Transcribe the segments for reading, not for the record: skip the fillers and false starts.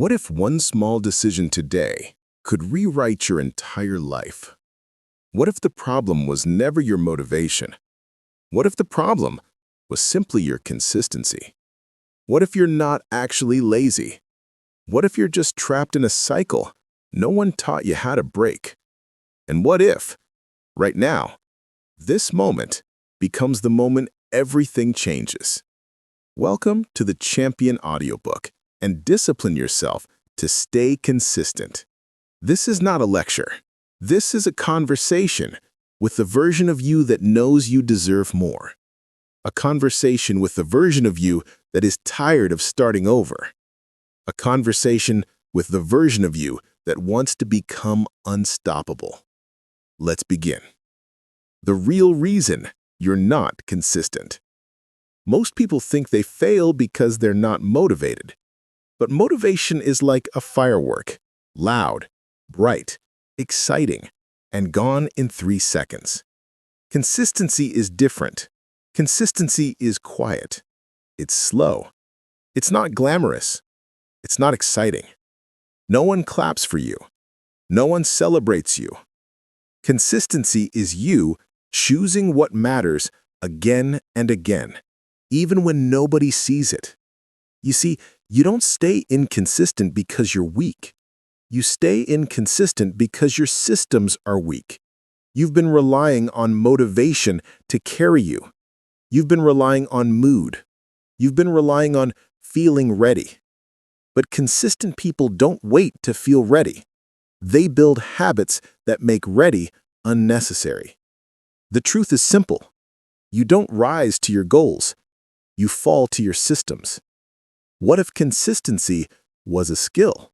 What if one small decision today could rewrite your entire life? What if the problem was never your motivation? What if the problem was simply your consistency? What if you're not actually lazy? What if you're just trapped in a cycle no one taught you how to break? And what if, right now, this moment becomes the moment everything changes? Welcome to the Champion Audiobook, and discipline yourself to stay consistent. This is not a lecture. This is a conversation with the version of you that knows you deserve more. A conversation with the version of you that is tired of starting over. A conversation with the version of you that wants to become unstoppable. Let's begin. The real reason you're not consistent. Most people think they fail because they're not motivated. But motivation is like a firework, loud, bright, exciting, and gone in 3 seconds. Consistency is different. Consistency is quiet. It's slow. It's not glamorous. It's not exciting. No one claps for you. No one celebrates you. Consistency is you choosing what matters again and again, even when nobody sees it. You see, you don't stay inconsistent because you're weak. You stay inconsistent because your systems are weak. You've been relying on motivation to carry you. You've been relying on mood. You've been relying on feeling ready. But consistent people don't wait to feel ready. They build habits that make ready unnecessary. The truth is simple. You don't rise to your goals. You fall to your systems. What if consistency was a skill?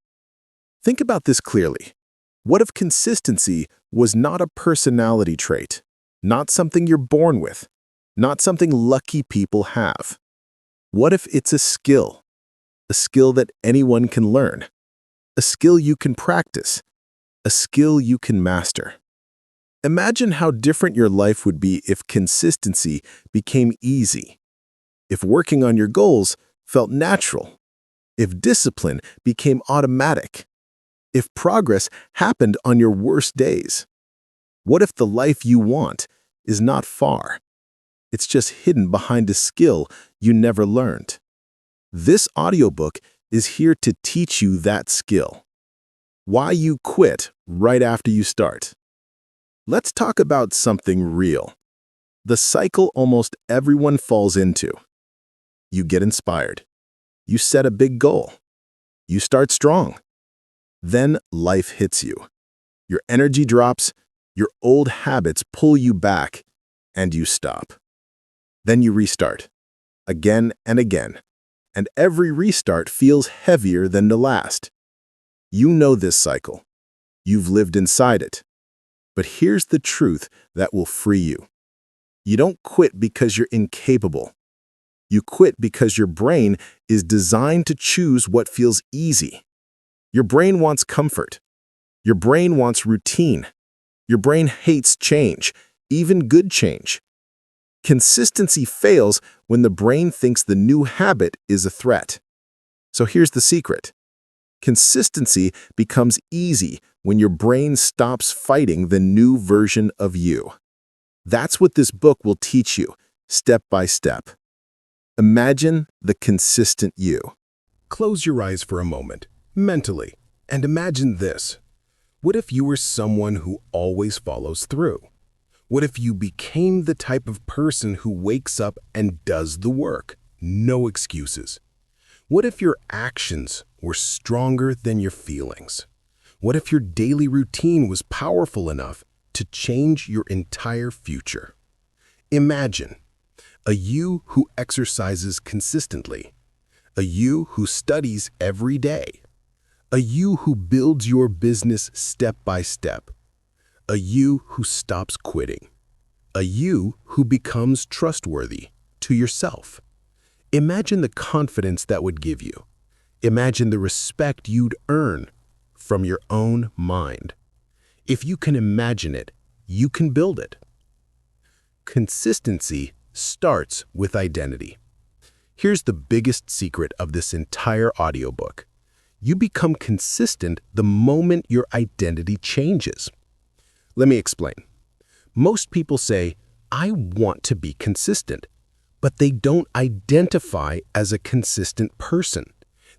Think about this clearly. What if consistency was not a personality trait, not something you're born with, not something lucky people have? What if it's a skill that anyone can learn, a skill you can practice, a skill you can master? Imagine how different your life would be if consistency became easy, if working on your goals felt natural, if discipline became automatic, if progress happened on your worst days. What if the life you want is not far? It's just hidden behind a skill you never learned. This audiobook is here to teach you that skill. Why you quit right after you start. Let's talk about something real. The cycle almost everyone falls into. You get inspired. You set a big goal. You start strong. Then life hits you. Your energy drops, your old habits pull you back, and you stop. Then you restart, again and again, and every restart feels heavier than the last. You know this cycle. You've lived inside it. But here's the truth that will free you. You don't quit because you're incapable. You quit because your brain is designed to choose what feels easy. Your brain wants comfort. Your brain wants routine. Your brain hates change, even good change. Consistency fails when the brain thinks the new habit is a threat. So here's the secret. Consistency becomes easy when your brain stops fighting the new version of you. That's what this book will teach you, step by step. Imagine the consistent you. Close your eyes for a moment, mentally, and imagine this. What if you were someone who always follows through? What if you became the type of person who wakes up and does the work? No excuses. What if your actions were stronger than your feelings? What if your daily routine was powerful enough to change your entire future? Imagine a you who exercises consistently, a you who studies every day, a you who builds your business step by step, a you who stops quitting, a you who becomes trustworthy to yourself. Imagine the confidence that would give you. Imagine the respect you'd earn from your own mind. If you can imagine it, you can build it. Consistency starts with identity. Here's the biggest secret of this entire audiobook. You become consistent the moment your identity changes. Let me explain. Most people say, I want to be consistent, but they don't identify as a consistent person.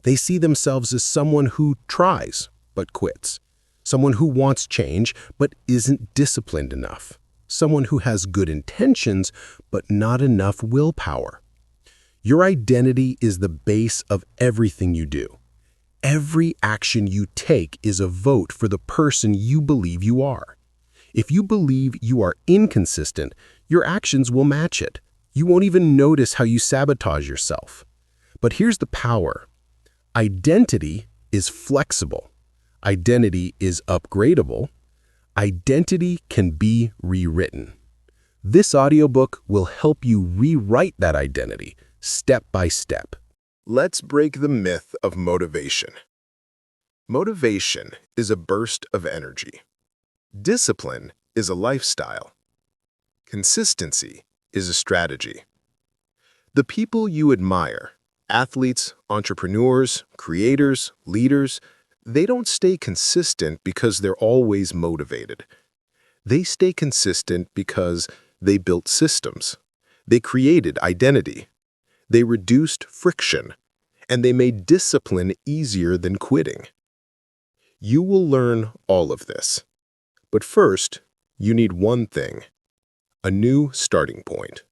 They see themselves as someone who tries but quits, someone who wants change but isn't disciplined enough, someone who has good intentions but not enough willpower. Your identity is the base of everything you do. Every action you take is a vote for the person you believe you are. If you believe you are inconsistent, your actions will match it. You won't even notice how you sabotage yourself. But here's the power. Identity is flexible. Identity is upgradable. Identity can be rewritten. This audiobook will help you rewrite that identity step by step. Let's break the myth of motivation. Motivation is a burst of energy. Discipline is a lifestyle. Consistency is a strategy. The people you admire, athletes, entrepreneurs, creators, leaders, they don't stay consistent because they're always motivated. They stay consistent because they built systems. They created identity. They reduced friction, and they made discipline easier than quitting. You will learn all of this. But first, you need one thing: a new starting point.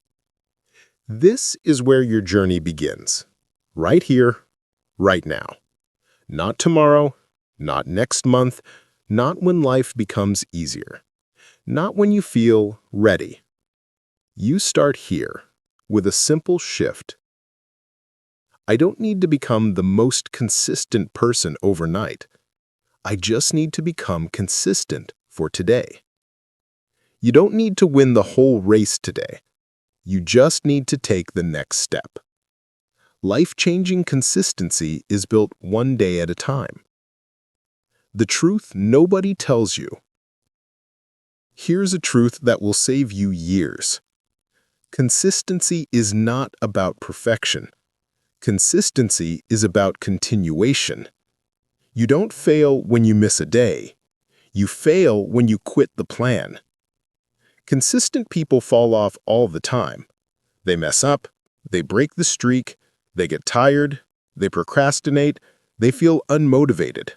This is where your journey begins. Right here, right now. Not tomorrow, not next month, not when life becomes easier. Not when you feel ready. You start here with a simple shift. I don't need to become the most consistent person overnight. I just need to become consistent for today. You don't need to win the whole race today. You just need to take the next step. Life-changing consistency is built one day at a time. The truth nobody tells you. Here's a truth that will save you years. Consistency is not about perfection. Consistency is about continuation. You don't fail when you miss a day. You fail when you quit the plan. Consistent people fall off all the time. They mess up, they break the streak, they get tired, they procrastinate, they feel unmotivated.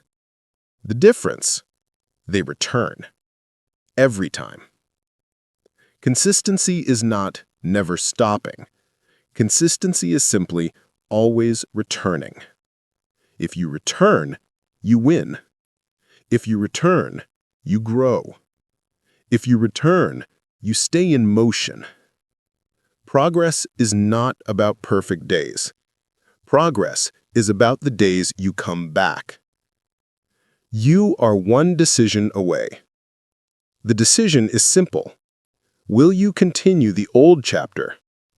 The difference? They return. Every time. Consistency is not never stopping. Consistency is simply always returning. If you return, you win. If you return, you grow. If you return, you stay in motion. Progress is not about perfect days. Progress is about the days you come back. You are one decision away. The decision is simple. Will you continue the old chapter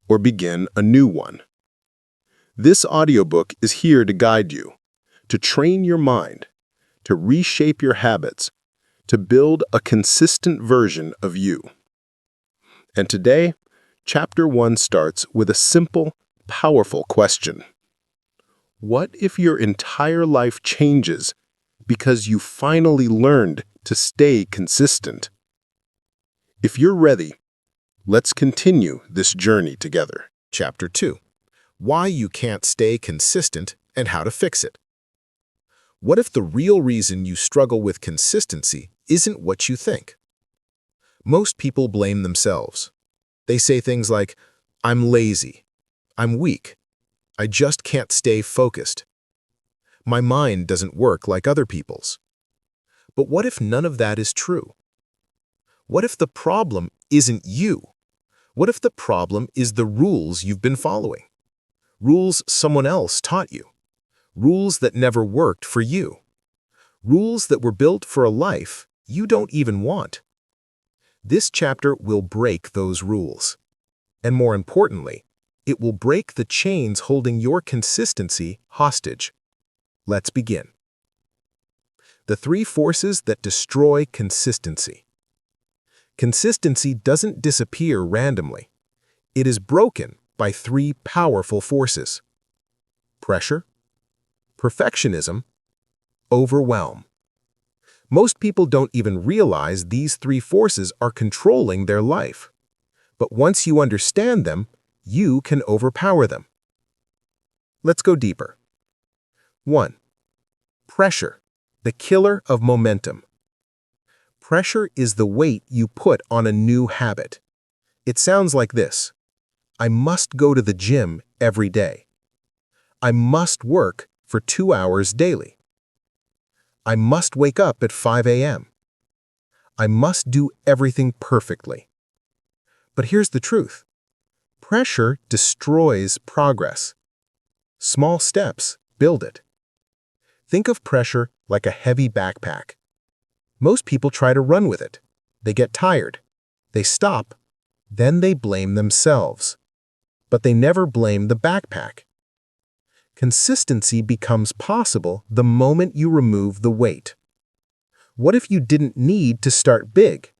or begin a new one? This audiobook is here to guide you, to train your mind, to reshape your habits, to build a consistent version of you. And today, Chapter 1 starts with a simple, powerful question. What if your entire life changes because you finally learned to stay consistent? If you're ready, let's continue this journey together. Chapter 2. Why you can't stay consistent and how to fix it. What if the real reason you struggle with consistency isn't what you think? Most people blame themselves. They say things like, I'm lazy, I'm weak, I just can't stay focused. My mind doesn't work like other people's. But what if none of that is true? What if the problem isn't you? What if the problem is the rules you've been following? Rules someone else taught you. Rules that never worked for you. Rules that were built for a life you don't even want. This chapter will break those rules. And more importantly, it will break the chains holding your consistency hostage. Let's begin. The 3 forces that destroy consistency. Consistency doesn't disappear randomly. It is broken by 3 powerful forces: pressure, perfectionism, overwhelm. Most people don't even realize these three forces are controlling their life. But once you understand them, you can overpower them. Let's go deeper. 1. Pressure, the killer of momentum. Pressure is the weight you put on a new habit. It sounds like this: I must go to the gym every day. I must work for 2 hours daily. I must wake up at 5 a.m. I must do everything perfectly. But here's the truth. Pressure destroys progress. Small steps build it. Think of pressure like a heavy backpack. Most people try to run with it. They get tired. They stop. Then they blame themselves. But they never blame the backpack. Consistency becomes possible the moment you remove the weight. What if you didn't need to start big?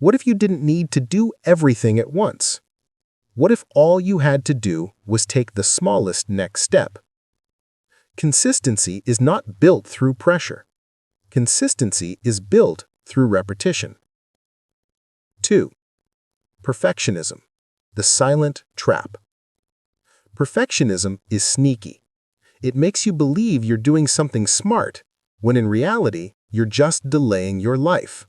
What if you didn't need to do everything at once? What if all you had to do was take the smallest next step? Consistency is not built through pressure. Consistency is built through repetition. 2. Perfectionism, the silent trap. Perfectionism is sneaky. It makes you believe you're doing something smart, when in reality, you're just delaying your life.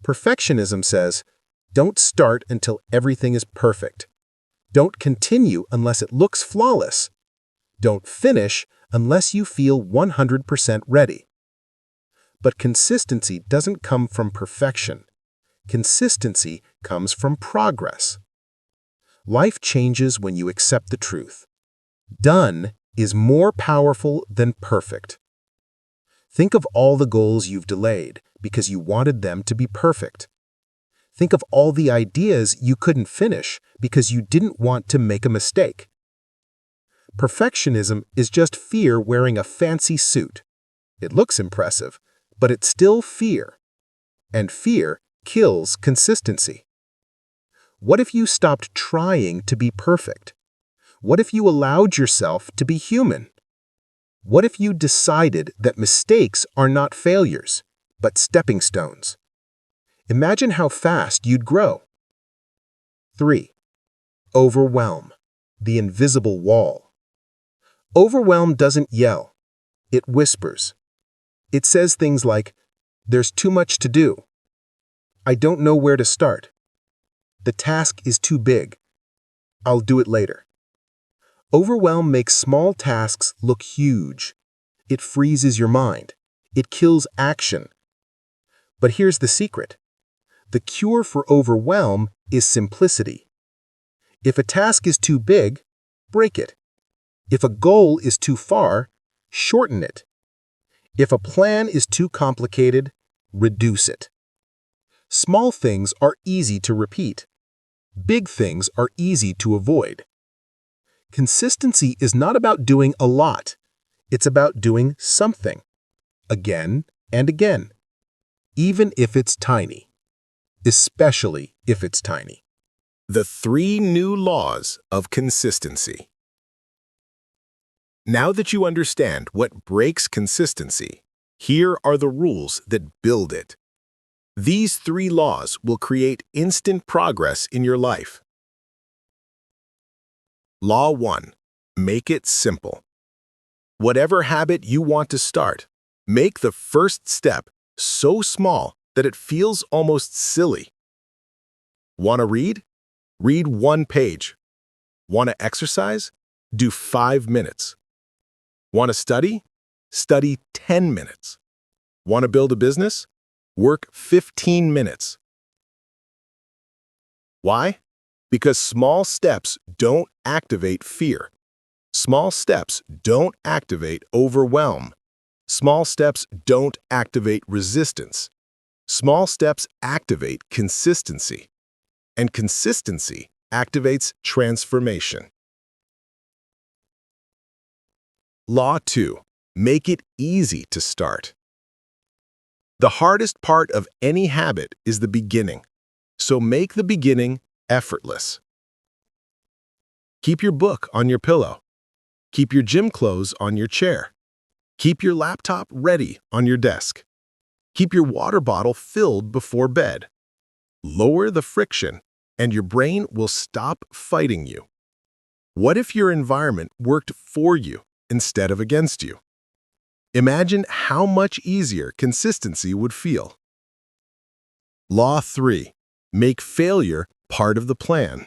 Perfectionism says, don't start until everything is perfect. Don't continue unless it looks flawless. Don't finish unless you feel 100% ready. But consistency doesn't come from perfection. Consistency comes from progress. Life changes when you accept the truth. Done is more powerful than perfect. Think of all the goals you've delayed because you wanted them to be perfect. Think of all the ideas you couldn't finish because you didn't want to make a mistake. Perfectionism is just fear wearing a fancy suit. It looks impressive, but it's still fear. And fear kills consistency. What if you stopped trying to be perfect? What if you allowed yourself to be human? What if you decided that mistakes are not failures, but stepping stones? Imagine how fast you'd grow. 3. Overwhelm, the invisible wall. Overwhelm doesn't yell. It whispers. It says things like, there's too much to do. I don't know where to start. The task is too big. I'll do it later. Overwhelm makes small tasks look huge. It freezes your mind. It kills action. But here's the secret. The cure for overwhelm is simplicity. If a task is too big, break it. If a goal is too far, shorten it. If a plan is too complicated, reduce it. Small things are easy to repeat. Big things are easy to avoid. Consistency is not about doing a lot. It's about doing something, again and again, even if it's tiny, especially if it's tiny. The 3 new laws of consistency. Now that you understand what breaks consistency, here are the rules that build it. These 3 laws will create instant progress in your life. Law 1. Make it simple. Whatever habit you want to start, make the first step so small that it feels almost silly. Want to read? Read 1 page. Want to exercise? Do 5 minutes. Want to study? Study 10 minutes. Want to build a business? Work 15 minutes. Why? Because small steps don't activate fear. Small steps don't activate overwhelm. Small steps don't activate resistance. Small steps activate consistency. And consistency activates transformation. Law 2. Make it easy to start. The hardest part of any habit is the beginning, so make the beginning effortless. Keep your book on your pillow. Keep your gym clothes on your chair. Keep your laptop ready on your desk. Keep your water bottle filled before bed. Lower the friction, and your brain will stop fighting you. What if your environment worked for you instead of against you? Imagine how much easier consistency would feel. Law 3. Make failure part of the plan.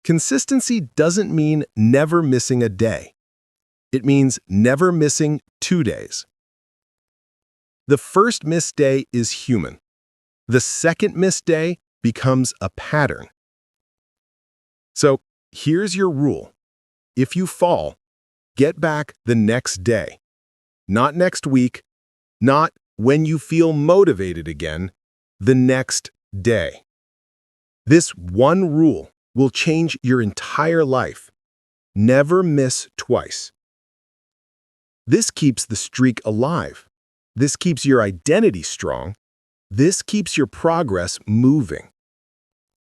Consistency doesn't mean never missing a day. It means never missing 2 days. The first missed day is human. The second missed day becomes a pattern. So here's your rule. If you fall, get back the next day. Not next week, not when you feel motivated again, the next day. This one rule will change your entire life. Never miss twice. This keeps the streak alive. This keeps your identity strong. This keeps your progress moving.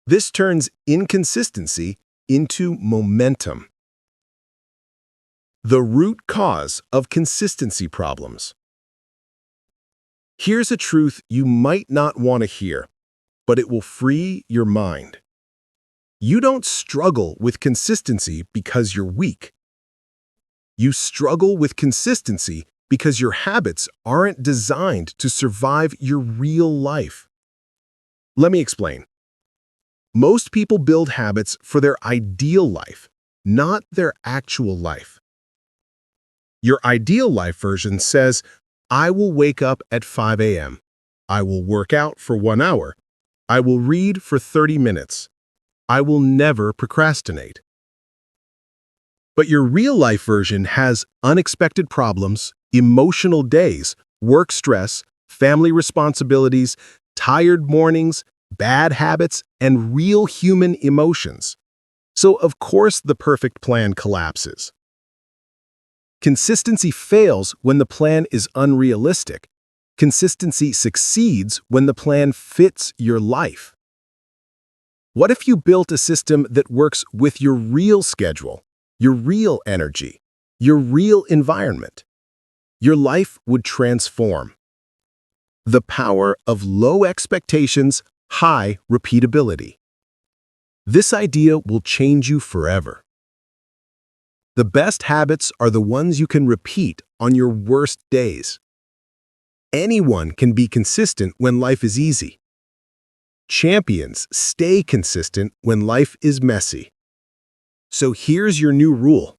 This turns inconsistency into momentum. The root cause of consistency problems. Here's a truth you might not want to hear, but it will free your mind. You don't struggle with consistency because you're weak. You struggle with consistency because your habits aren't designed to survive your real life. Let me explain. Most people build habits for their ideal life, not their actual life. Your ideal life version says, I will wake up at 5 a.m. I will work out for 1 hour. I will read for 30 minutes. I will never procrastinate. But your real life version has unexpected problems, emotional days, work stress, family responsibilities, tired mornings, bad habits, and real human emotions. So of course the perfect plan collapses. Consistency fails when the plan is unrealistic. Consistency succeeds when the plan fits your life. What if you built a system that works with your real schedule, your real energy, your real environment? Your life would transform. The power of low expectations, high repeatability. This idea will change you forever. The best habits are the ones you can repeat on your worst days. Anyone can be consistent when life is easy. Champions stay consistent when life is messy. So here's your new rule.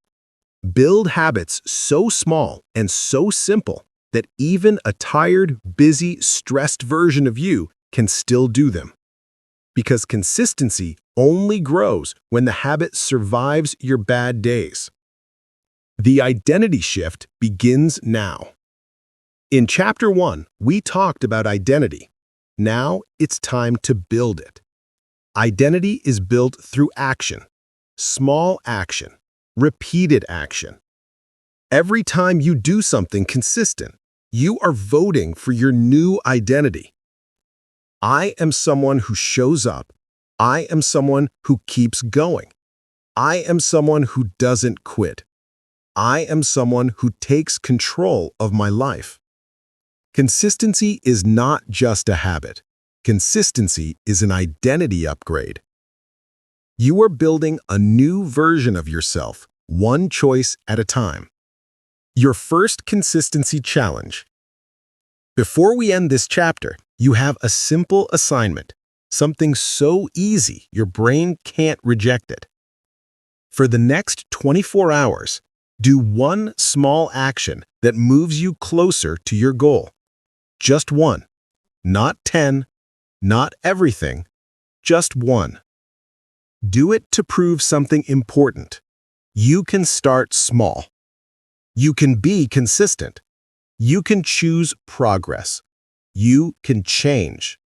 Build habits so small and so simple that even a tired, busy, stressed version of you can still do them. Because consistency only grows when the habit survives your bad days. The identity shift begins now. In Chapter 1, we talked about identity. Now it's time to build it. Identity is built through action. Small action. Repeated action. Every time you do something consistent, you are voting for your new identity. I am someone who shows up. I am someone who keeps going. I am someone who doesn't quit. I am someone who takes control of my life. Consistency is not just a habit. Consistency is an identity upgrade. You are building a new version of yourself, one choice at a time. Your first consistency challenge. Before we end this chapter, you have a simple assignment, something so easy your brain can't reject it. For the next 24 hours, do one small action that moves you closer to your goal. Just one. Not 10, not everything, just one. Do it to prove something important. You can start small. You can be consistent. You can choose progress. You can change.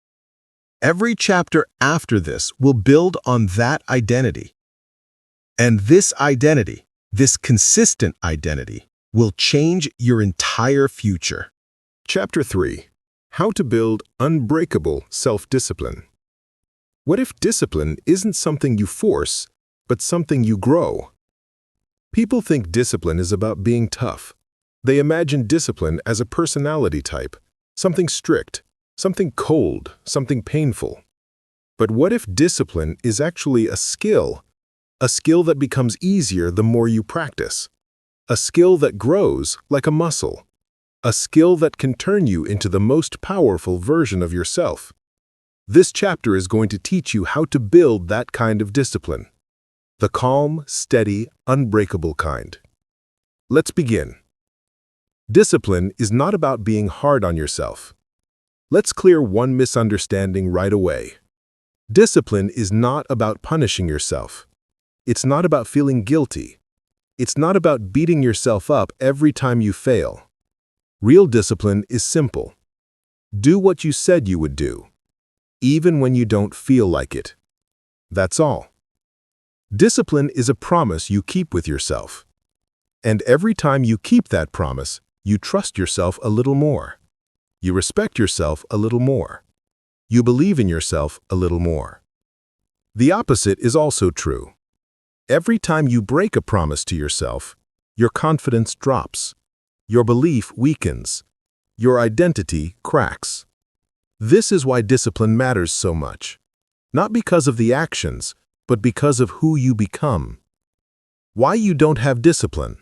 Every chapter after this will build on that identity. And this identity, this consistent identity, will change your entire future. Chapter 3. How to build unbreakable self-discipline. What if discipline isn't something you force, but something you grow? People think discipline is about being tough, They imagine discipline as a personality type, something strict, something cold, something painful. But what if discipline is actually a skill that becomes easier the more you practice, a skill that grows like a muscle, a skill that can turn you into the most powerful version of yourself? This chapter is going to teach you how to build that kind of discipline, the calm, steady, unbreakable kind. Let's begin. Discipline is not about being hard on yourself. Let's clear one misunderstanding right away. Discipline is not about punishing yourself. It's not about feeling guilty. It's not about beating yourself up every time you fail. Real discipline is simple. Do what you said you would do, even when you don't feel like it. That's all. Discipline is a promise you keep with yourself. And every time you keep that promise, you trust yourself a little more. You respect yourself a little more. You believe in yourself a little more. The opposite is also true. Every time you break a promise to yourself, your confidence drops. Your belief weakens. Your identity cracks. This is why discipline matters so much. Not because of the actions, but because of who you become. Why you don't have discipline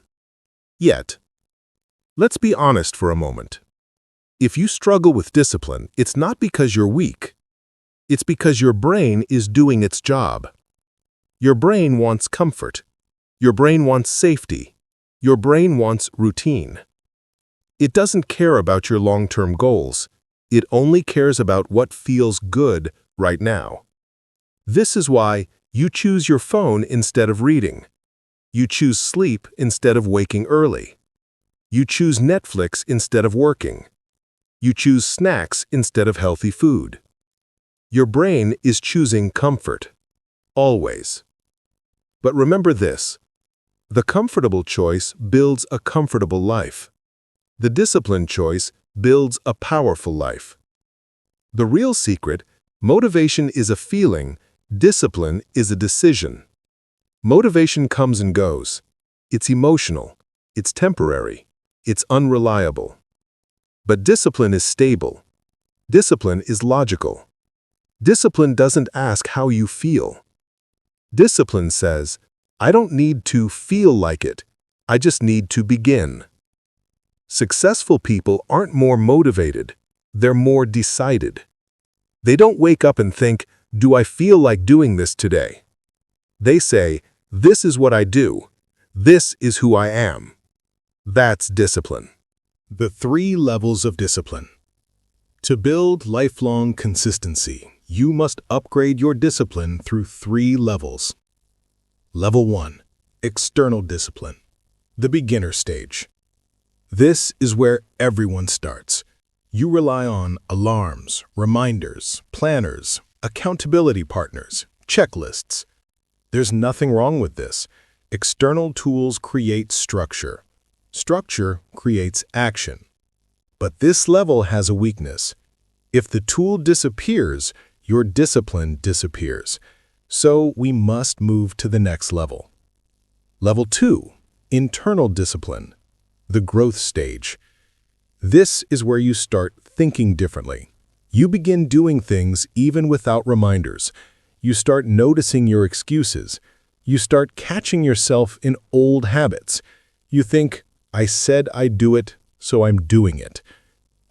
yet. Let's be honest for a moment. If you struggle with discipline, it's not because you're weak. It's because your brain is doing its job. Your brain wants comfort. Your brain wants safety. Your brain wants routine. It doesn't care about your long-term goals. It only cares about what feels good right now. This is why you choose your phone instead of reading. You choose sleep instead of waking early. You choose Netflix instead of working. You choose snacks instead of healthy food. Your brain is choosing comfort. Always. But remember this. The comfortable choice builds a comfortable life. The disciplined choice builds a powerful life. The real secret, motivation is a feeling, discipline is a decision. Motivation comes and goes. It's emotional. It's temporary. It's unreliable. But discipline is stable. Discipline is logical. Discipline doesn't ask how you feel. Discipline says, I don't need to feel like it. I just need to begin. Successful people aren't more motivated. They're more decided. They don't wake up and think, do I feel like doing this today? They say, this is what I do. This is who I am. That's discipline. The 3 levels of discipline. To build lifelong consistency, you must upgrade your discipline through 3 levels. Level 1. External discipline. The beginner stage. This is where everyone starts. You rely on alarms, reminders, planners, accountability partners, checklists. There's nothing wrong with this. External tools create structure. Structure creates action. But this level has a weakness. If the tool disappears, your discipline disappears. So we must move to the next level. Level 2. Internal discipline. The growth stage. This is where you start thinking differently. You begin doing things even without reminders. You start noticing your excuses. You start catching yourself in old habits. You think, I said I'd do it, so I'm doing it.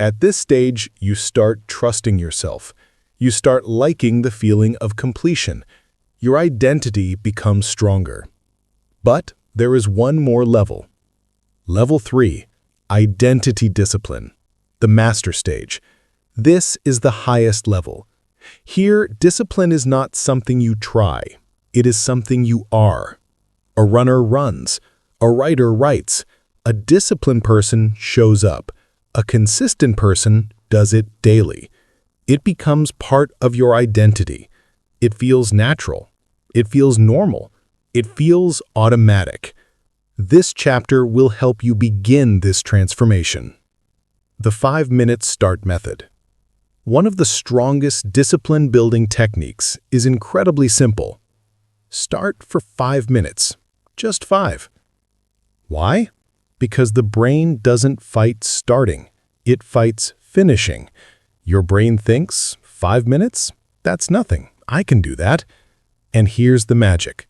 At this stage, you start trusting yourself. You start liking the feeling of completion. Your identity becomes stronger. But there is one more level. Level 3. Identity discipline. The master stage. This is the highest level. Here, discipline is not something you try. It is something you are. A runner runs. A writer writes. A disciplined person shows up. A consistent person does it daily. It becomes part of your identity. It feels natural. It feels normal. It feels automatic. This chapter will help you begin this transformation. The 5-minute start method. One of the strongest discipline-building techniques is incredibly simple. Start for 5 minutes. Just 5. Why? Because the brain doesn't fight starting, it fights finishing. Your brain thinks, 5 minutes? That's nothing. I can do that. And here's the magic.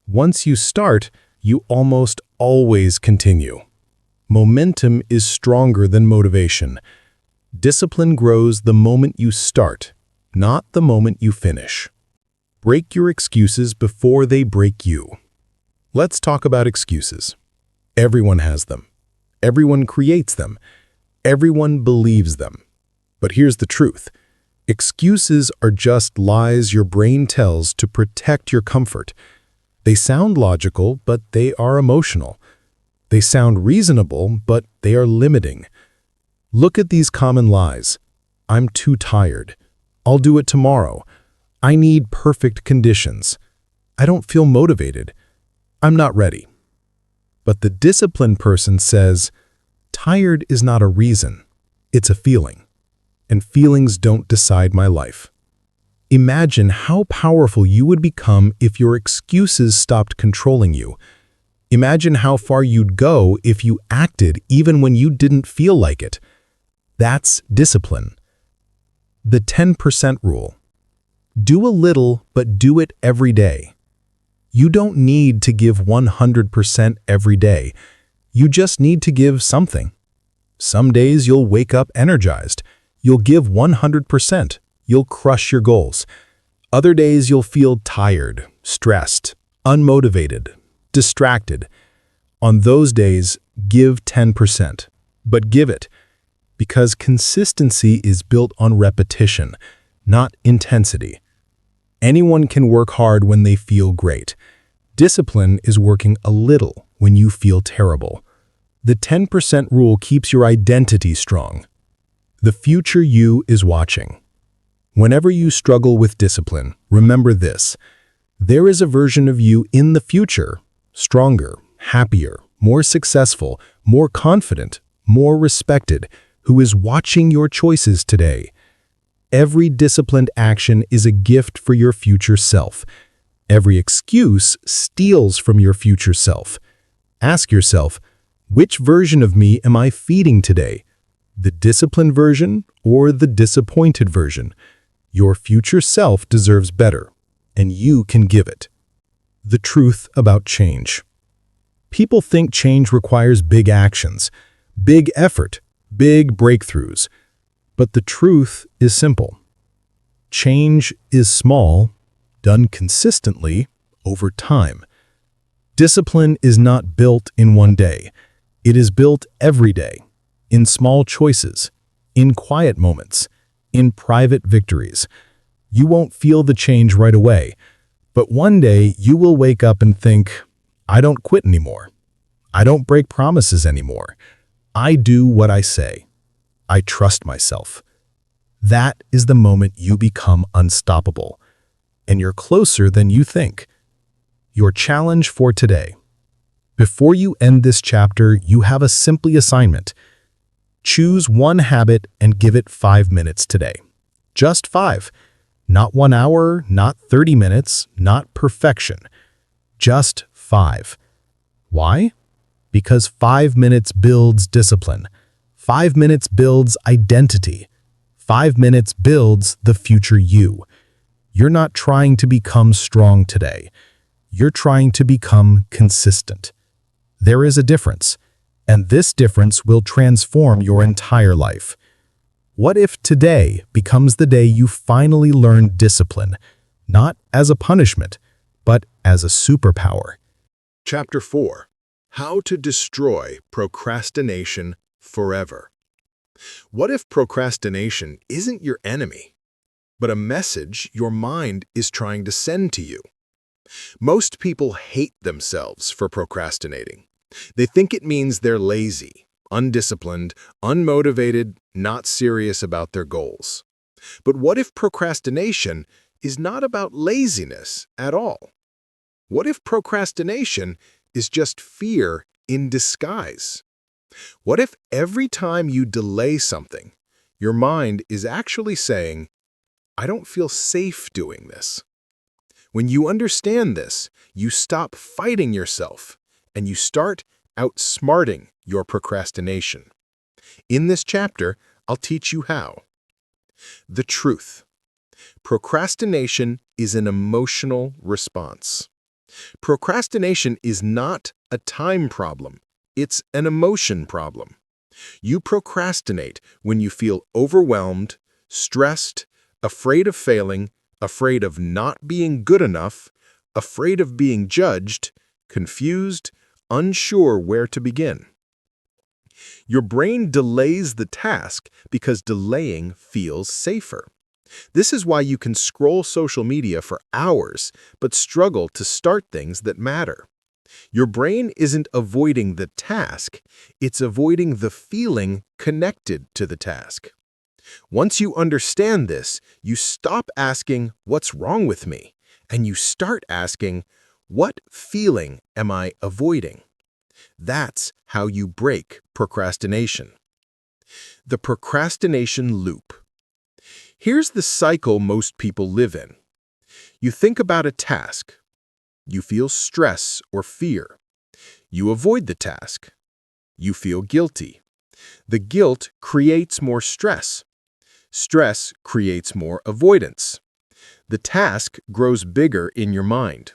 Once you start, you almost always continue. Momentum is stronger than motivation. Discipline grows the moment you start, not the moment you finish. Break your excuses before they break you. Let's talk about excuses. Everyone has them. Everyone creates them. Everyone believes them. But here's the truth. Excuses are just lies your brain tells to protect your comfort. They sound logical, but they are emotional. They sound reasonable, but they are limiting. Look at these common lies. I'm too tired. I'll do it tomorrow. I need perfect conditions. I don't feel motivated. I'm not ready. But the disciplined person says, tired is not a reason. It's a feeling. And feelings don't decide my life. Imagine how powerful you would become if your excuses stopped controlling you. Imagine how far you'd go if you acted even when you didn't feel like it. That's discipline. The 10% rule. Do a little, but do it every day. You don't need to give 100% every day. You just need to give something. Some days you'll wake up energized. You'll give 100%. You'll crush your goals. Other days you'll feel tired, stressed, unmotivated, distracted. On those days, give 10%. But give it. Because consistency is built on repetition, not intensity. Anyone can work hard when they feel great. Discipline is working a little when you feel terrible. The 10% rule keeps your identity strong. The future you is watching. Whenever you struggle with discipline, remember this. There is a version of you in the future, stronger, happier, more successful, more confident, more respected, who is watching your choices today. Every disciplined action is a gift for your future self. Every excuse steals from your future self. Ask yourself, which version of me am I feeding today? The disciplined version or the disappointed version? Your future self deserves better, and you can give it. The truth about change. People think change requires big actions, big effort, big breakthroughs. But the truth is simple. Change is small, done consistently over time. Discipline is not built in one day. It is built every day, in small choices, in quiet moments, in private victories. You won't feel the change right away, but one day you will wake up and think, I don't quit anymore. I don't break promises anymore. I do what I say. I trust myself. That is the moment you become unstoppable, and you're closer than you think. Your challenge for today. Before you end this chapter, you have a simple assignment. Choose one habit and give it 5 minutes today. Just 5. Not 1 hour, not 30 minutes, not perfection. Just 5. Why? Because 5 minutes builds discipline. 5 minutes builds identity. 5 minutes builds the future you. You're not trying to become strong today. You're trying to become consistent. There is a difference, and this difference will transform your entire life. What if today becomes the day you finally learn discipline, not as a punishment, but as a superpower? Chapter 4. How to Destroy Procrastination Forever. What if procrastination isn't your enemy, but a message your mind is trying to send to you? Most people hate themselves for procrastinating. They think it means they're lazy, undisciplined, unmotivated, not serious about their goals. But what if procrastination is not about laziness at all? What if procrastination is just fear in disguise? What if every time you delay something, your mind is actually saying, I don't feel safe doing this? When you understand this, you stop fighting yourself and you start outsmarting your procrastination. In this chapter, I'll teach you how. The truth. Procrastination is an emotional response. Procrastination is not a time problem. It's an emotion problem. You procrastinate when you feel overwhelmed, stressed, afraid of failing, afraid of not being good enough, afraid of being judged, confused, unsure where to begin. Your brain delays the task because delaying feels safer. This is why you can scroll social media for hours but struggle to start things that matter. Your brain isn't avoiding the task, it's avoiding the feeling connected to the task. Once you understand this, you stop asking, "What's wrong with me?" and you start asking, "What feeling am I avoiding?" That's how you break procrastination. The procrastination loop. Here's the cycle most people live in. You think about a task. You feel stress or fear. You avoid the task. You feel guilty. The guilt creates more stress. Stress creates more avoidance. The task grows bigger in your mind.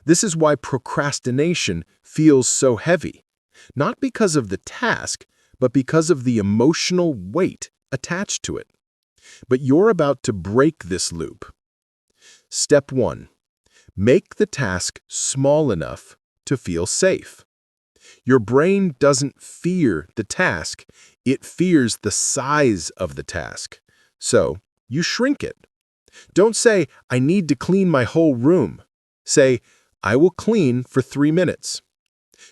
This is why procrastination feels so heavy, not because of the task, but because of the emotional weight attached to it. But you're about to break this loop. Step 1. Make the task small enough to feel safe. Your brain doesn't fear the task, it fears the size of the task. So, you shrink it. Don't say, "I need to clean my whole room." Say, "I will clean for 3 minutes."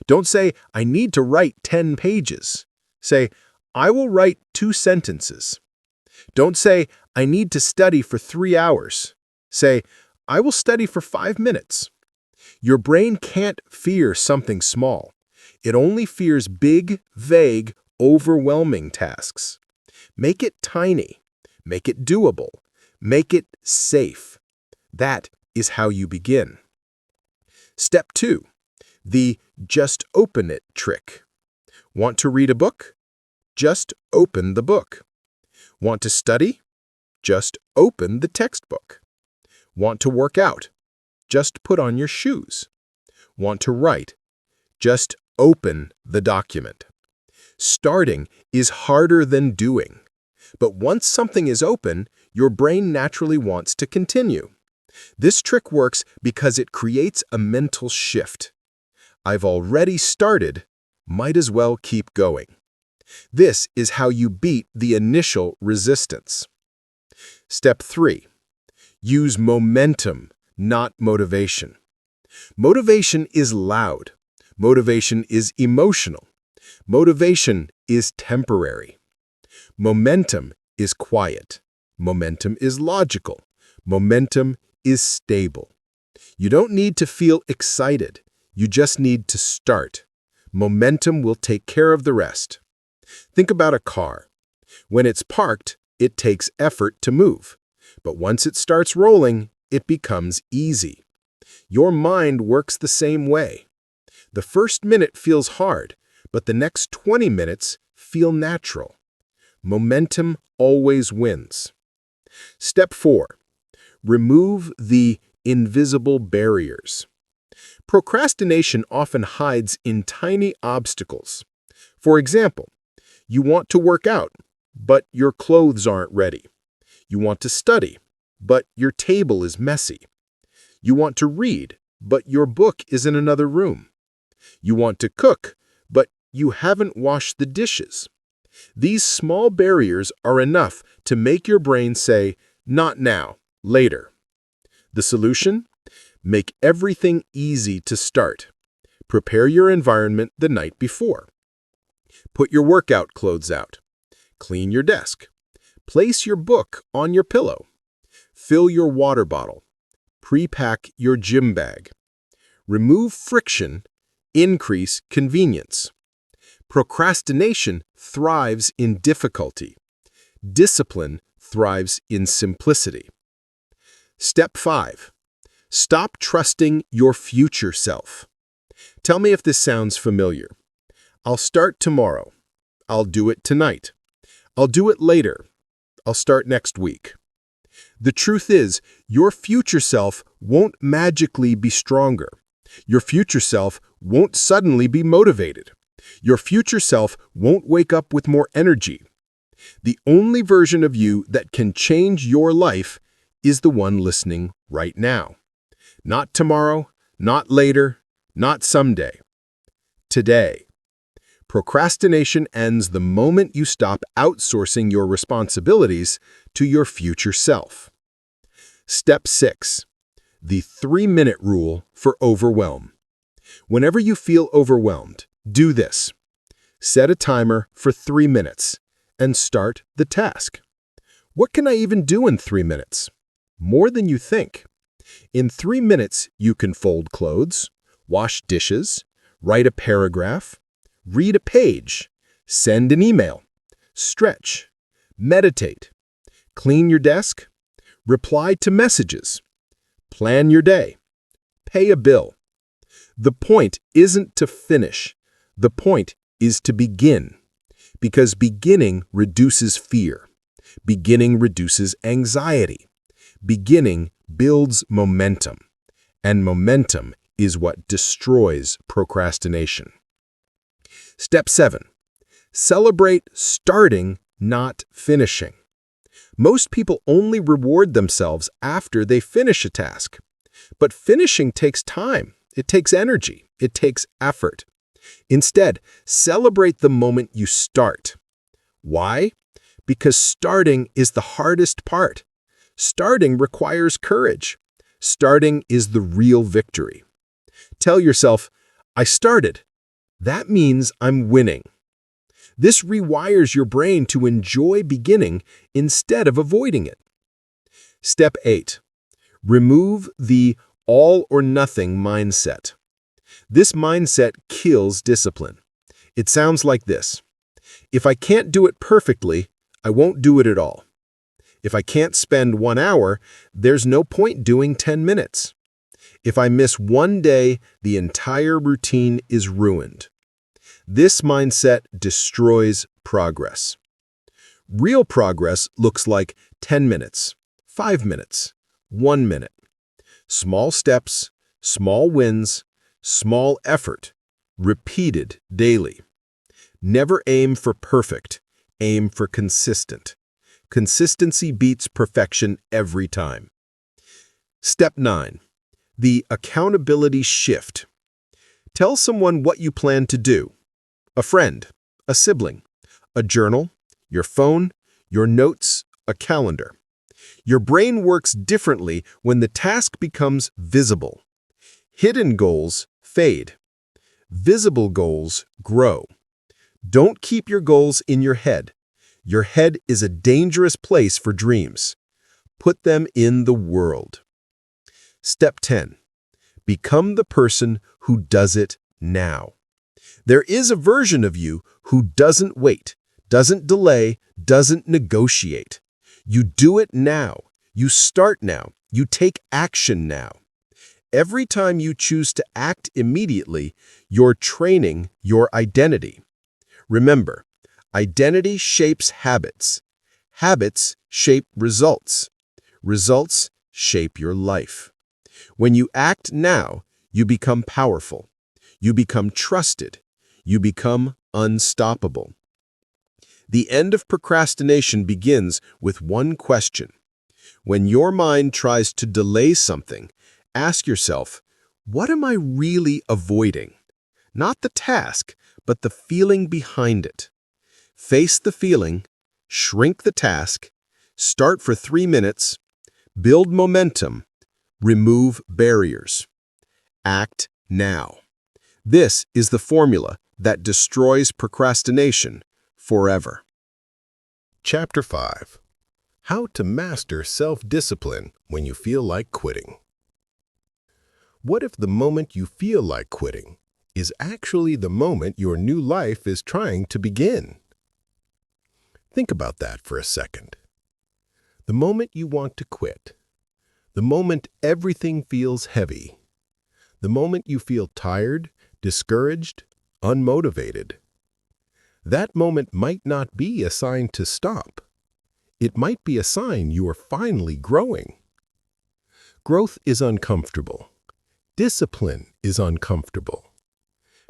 Don't say, "I need to write 10 pages." Say, "I will write 2 sentences." Don't say, "I need to study for 3 hours." Say, "I will study for 5 minutes." Your brain can't fear something small. It only fears big, vague, overwhelming tasks. Make it tiny. Make it doable. Make it safe. That is how you begin. Step 2. The just open it trick. Want to read a book? Just open the book. Want to study? Just open the textbook. Want to work out? Just put on your shoes. Want to write? Just open the document. Starting is harder than doing. But once something is open, your brain naturally wants to continue. This trick works because it creates a mental shift. I've already started, might as well keep going. This is how you beat the initial resistance. Step 3. Use momentum, not motivation. Motivation is loud. Motivation is emotional. Motivation is temporary. Momentum is quiet. Momentum is logical. Momentum is stable. You don't need to feel excited. You just need to start. Momentum will take care of the rest. Think about a car. When it's parked, it takes effort to move. But once it starts rolling, it becomes easy. Your mind works the same way. The first minute feels hard, but the next 20 minutes feel natural. Momentum always wins. Step 4. Remove the invisible barriers. Procrastination often hides in tiny obstacles. For example, you want to work out, but your clothes aren't ready. You want to study, but your table is messy. You want to read, but your book is in another room. You want to cook, but you haven't washed the dishes. These small barriers are enough to make your brain say, "Not now, later." The solution? Make everything easy to start. Prepare your environment the night before. Put your workout clothes out. Clean your desk. Place your book on your pillow. Fill your water bottle. Pre-pack your gym bag. Remove friction. Increase convenience. Procrastination thrives in difficulty. Discipline thrives in simplicity. Step 5. Stop trusting your future self. Tell me if this sounds familiar. I'll start tomorrow. I'll do it tonight. I'll do it later. I'll start next week. The truth is, your future self won't magically be stronger. Your future self won't suddenly be motivated. Your future self won't wake up with more energy. The only version of you that can change your life is the one listening right now. Not tomorrow, not later, not someday. Today. Procrastination ends the moment you stop outsourcing your responsibilities to your future self. Step 6. The 3-minute rule for overwhelm. Whenever you feel overwhelmed, do this. Set a timer for 3 minutes and start the task. What can I even do in 3 minutes? More than you think. In 3 minutes, you can fold clothes, wash dishes, write a paragraph, read a page, send an email, stretch, meditate, clean your desk, reply to messages, plan your day, pay a bill. The point isn't to finish. The point is to begin. Because beginning reduces fear. Beginning reduces anxiety. Beginning builds momentum. And momentum is what destroys procrastination. Step 7. Celebrate starting, not finishing. Most people only reward themselves after they finish a task. But finishing takes time. It takes energy. It takes effort. Instead, celebrate the moment you start. Why? Because starting is the hardest part. Starting requires courage. Starting is the real victory. Tell yourself, I started. That means I'm winning. This rewires your brain to enjoy beginning instead of avoiding it. Step 8. Remove the all-or-nothing mindset. This mindset kills discipline. It sounds like this. If I can't do it perfectly, I won't do it at all. If I can't spend 1 hour, there's no point doing 10 minutes. If I miss 1 day, the entire routine is ruined. This mindset destroys progress. Real progress looks like 10 minutes, 5 minutes, 1 minute. Small steps, small wins, small effort, repeated daily. Never aim for perfect, aim for consistent. Consistency beats perfection every time. Step 9. The accountability shift. Tell someone what you plan to do. A friend, a sibling, a journal, your phone, your notes, a calendar. Your brain works differently when the task becomes visible. Hidden goals fade. Visible goals grow. Don't keep your goals in your head. Your head is a dangerous place for dreams. Put them in the world. Step 10. Become the person who does it now. There is a version of you who doesn't wait, doesn't delay, doesn't negotiate. You do it now. You start now. You take action now. Every time you choose to act immediately, you're training your identity. Remember, identity shapes habits. Habits shape results. Results shape your life. When you act now, you become powerful. You become trusted. You become unstoppable. The end of procrastination begins with one question. When your mind tries to delay something, ask yourself, what am I really avoiding? Not the task, but the feeling behind it. Face the feeling, shrink the task, start for 3 minutes, build momentum, remove barriers. Act now. This is the formula that destroys procrastination forever. Chapter 5. How to master self-discipline when you feel like quitting. What if the moment you feel like quitting is actually the moment your new life is trying to begin? Think about that for a second. The moment you want to quit, the moment everything feels heavy, the moment you feel tired, discouraged, unmotivated, That moment might not be a sign to stop. It might be a sign you are finally growing. Growth is uncomfortable. Discipline is uncomfortable.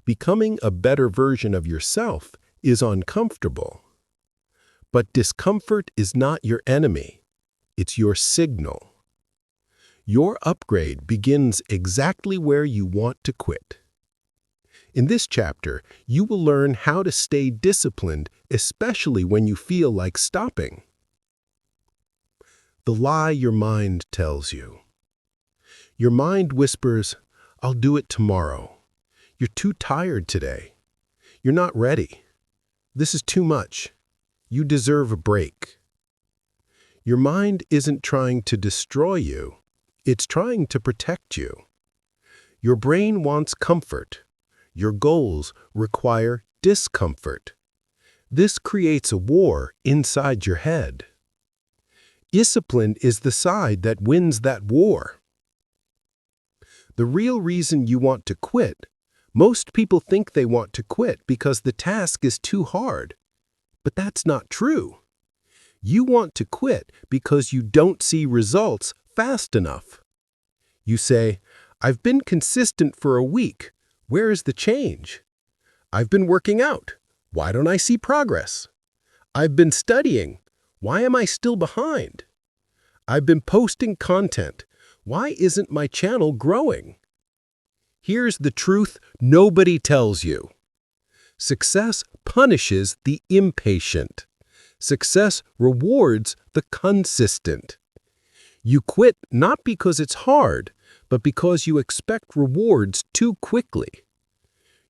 Becoming a better version of yourself is uncomfortable. But discomfort is not your enemy. It's your signal. Your upgrade begins exactly where you want to quit. In this chapter, you will learn how to stay disciplined, especially when you feel like stopping. The lie your mind tells you. Your mind whispers, "I'll do it tomorrow. You're too tired today. You're not ready. This is too much. You deserve a break." Your mind isn't trying to destroy you. It's trying to protect you. Your brain wants comfort. Your goals require discomfort. This creates a war inside your head. Discipline is the side that wins that war. The real reason you want to quit, most people think they want to quit because the task is too hard. But that's not true. You want to quit because you don't see results fast enough. You say, "I've been consistent for a week. Where is the change? I've been working out. Why don't I see progress? I've been studying. Why am I still behind? I've been posting content. Why isn't my channel growing?" Here's the truth nobody tells you. Success punishes the impatient. Success rewards the consistent. You quit not because it's hard, but because you expect rewards too quickly.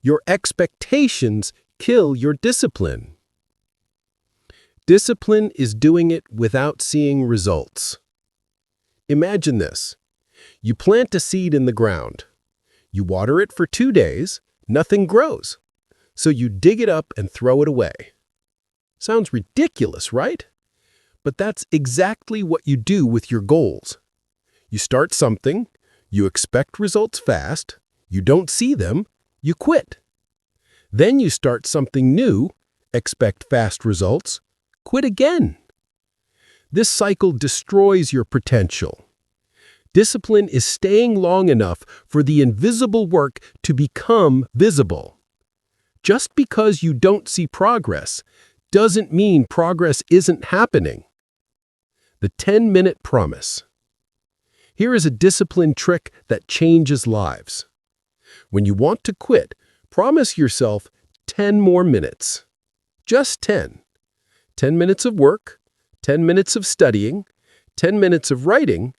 Your expectations kill your discipline. Discipline is doing it without seeing results. Imagine this. You plant a seed in the ground. You water it for 2 days, nothing grows. So you dig it up and throw it away. Sounds ridiculous, right? But that's exactly what you do with your goals. You start something, you expect results fast, you don't see them, you quit. Then you start something new, expect fast results, quit again. This cycle destroys your potential. Discipline is staying long enough for the invisible work to become visible. Just because you don't see progress doesn't mean progress isn't happening. The 10-minute promise. Here is a discipline trick that changes lives. When you want to quit, promise yourself 10 more minutes. Just 10. 10 minutes of work, 10 minutes of studying, 10 minutes of writing,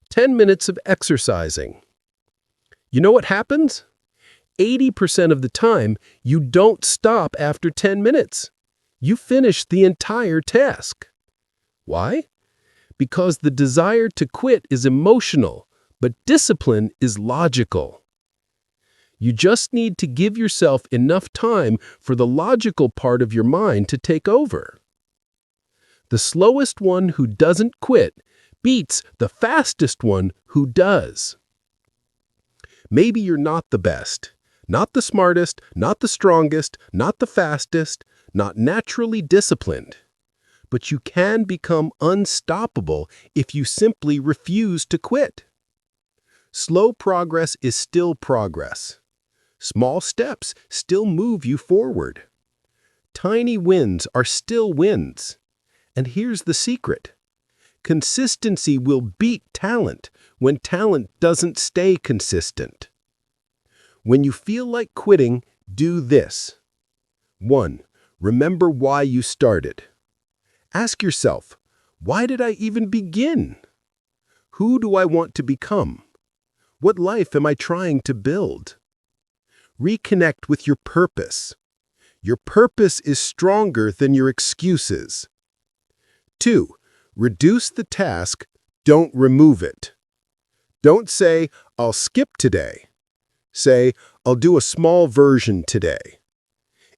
10 minutes of exercising. You know what happens? 80% of the time, you don't stop after 10 minutes. You finish the entire task. Why? Because the desire to quit is emotional, but discipline is logical. You just need to give yourself enough time for the logical part of your mind to take over. The slowest one who doesn't quit beats the fastest one who does. Maybe you're not the best, not the smartest, not the strongest, not the fastest, not naturally disciplined. But you can become unstoppable if you simply refuse to quit. Slow progress is still progress. Small steps still move you forward. Tiny wins are still wins. And here's the secret. Consistency will beat talent when talent doesn't stay consistent. When you feel like quitting, do this. 1. Remember why you started. Ask yourself, why did I even begin? Who do I want to become? What life am I trying to build? Reconnect with your purpose. Your purpose is stronger than your excuses. 2. Reduce the task, don't remove it. Don't say, "I'll skip today." Say, "I'll do a small version today."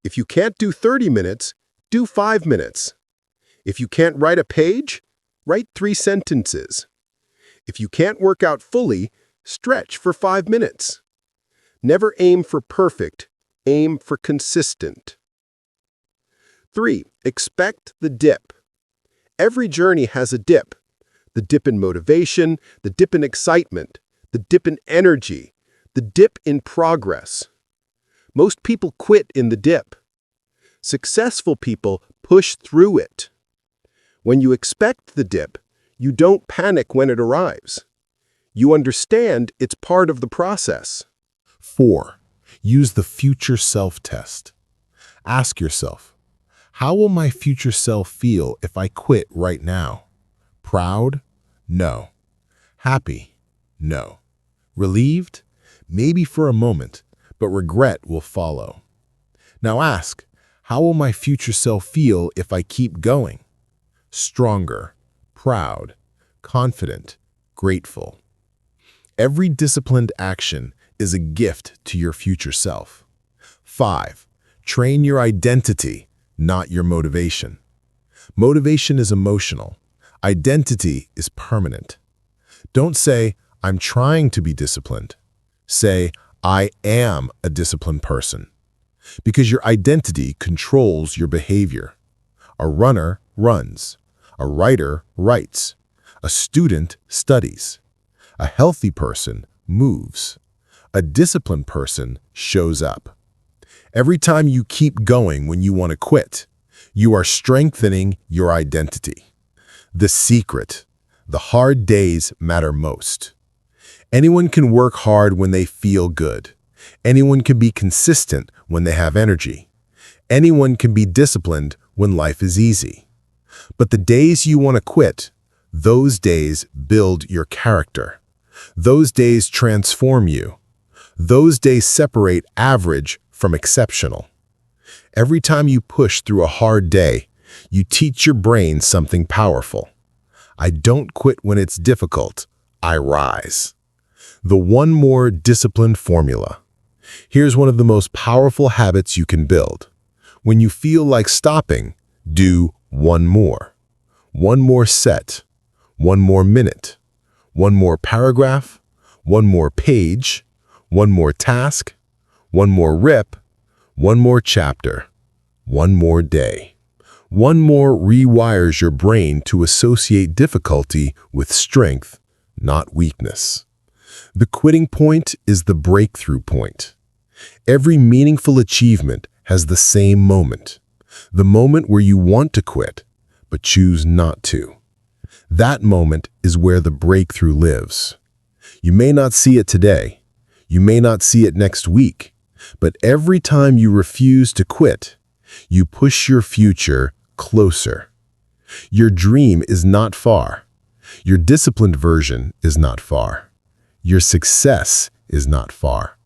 If you can't do 30 minutes, do 5 minutes. If you can't write a page, write 3 sentences. If you can't work out fully, stretch for 5 minutes. Never aim for perfect, aim for consistent. 3. Expect the dip. Every journey has a dip. The dip in motivation, the dip in excitement, the dip in energy, the dip in progress. Most people quit in the dip. Successful people push through it. When you expect the dip, you don't panic when it arrives. You understand it's part of the process. 4. Use the future self-test. Ask yourself, how will my future self feel if I quit right now? Proud? No. Happy? No. Relieved? Maybe for a moment, but regret will follow. Now ask, how will my future self feel if I keep going? Stronger, proud, confident, grateful. Every disciplined action is a gift to your future self. 5. Train your identity, not your motivation. Motivation is emotional. Identity is permanent. Don't say, I'm trying to be disciplined. Say, I am a disciplined person. Because your identity controls your behavior. A runner runs. A writer writes. A student studies. A healthy person moves. A disciplined person shows up. Every time you keep going when you want to quit, you are strengthening your identity. The secret: the hard days matter most. Anyone can work hard when they feel good. Anyone can be consistent when they have energy. Anyone can be disciplined when life is easy. But the days you want to quit, those days build your character. Those days transform you. Those days separate average from exceptional. Every time you push through a hard day, you teach your brain something powerful. I don't quit when it's difficult. I rise. The one more disciplined formula. Here's one of the most powerful habits you can build. When you feel like stopping, do one more. One more set. One more minute. One more paragraph. One more page. One more task. One more rip. One more chapter. One more day. One more rewires your brain to associate difficulty with strength, not weakness. The quitting point is the breakthrough point. Every meaningful achievement has the same moment. The moment where you want to quit, but choose not to. That moment is where the breakthrough lives. You may not see it today. You may not see it next week. But every time you refuse to quit, you push your future closer. Your dream is not far. Your disciplined version is not far. Your success is not far.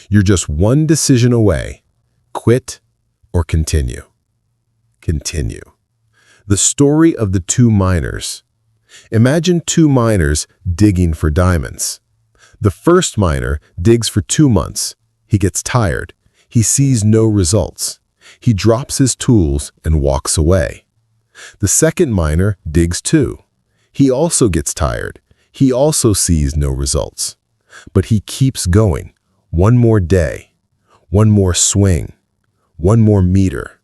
You're just one decision away. Quit or continue. Continue. The story of the two miners. Imagine two miners digging for diamonds. The first miner digs for 2 months. He gets tired. He sees no results. He drops his tools and walks away. The second miner digs too. He also gets tired. He also sees no results. But he keeps going. One more day. One more swing. One more meter.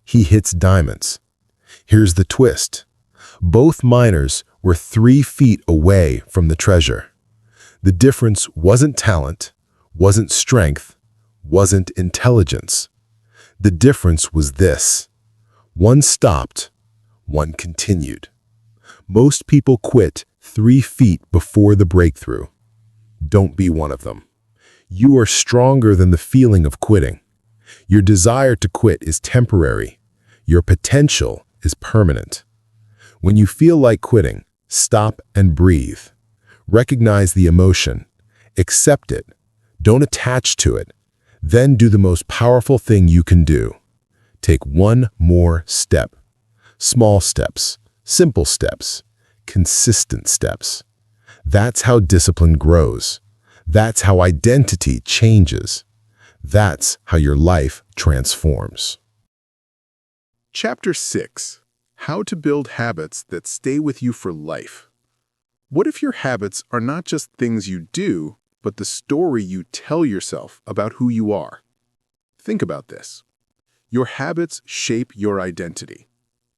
He hits diamonds. Here's the twist. Both miners were 3 feet away from the treasure. The difference wasn't talent, wasn't strength, wasn't intelligence. The difference was this. One stopped, one continued. Most people quit 3 feet before the breakthrough. Don't be one of them. You are stronger than the feeling of quitting. Your desire to quit is temporary. Your potential is permanent. When you feel like quitting, stop and breathe. Recognize the emotion. Accept it. Don't attach to it. Then do the most powerful thing you can do. Take one more step. Small steps, simple steps, consistent steps. That's how discipline grows. That's how identity changes. That's how your life transforms. Chapter 6. How to build habits that stay with you for life. What if your habits are not just things you do, but the story you tell yourself about who you are? Think about this. Your habits shape your identity.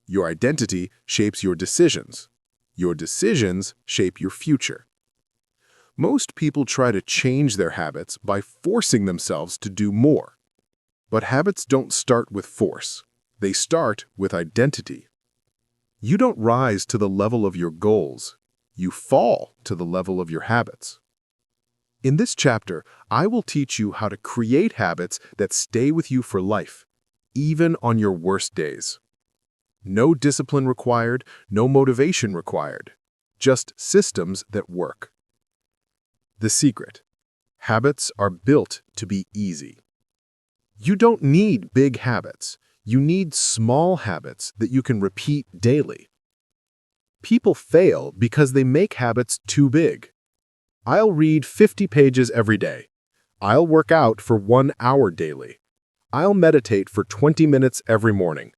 Your identity shapes your decisions. Your decisions shape your future. Most people try to change their habits by forcing themselves to do more. But habits don't start with force. They start with identity. You don't rise to the level of your goals. You fall to the level of your habits. In this chapter, I will teach you how to create habits that stay with you for life, even on your worst days. No discipline required, no motivation required, just systems that work. The secret: habits are built to be easy. You don't need big habits. You need small habits that you can repeat daily. People fail because they make habits too big. I'll read 50 pages every day. I'll work out for 1 hour daily. I'll meditate for 20 minutes every morning.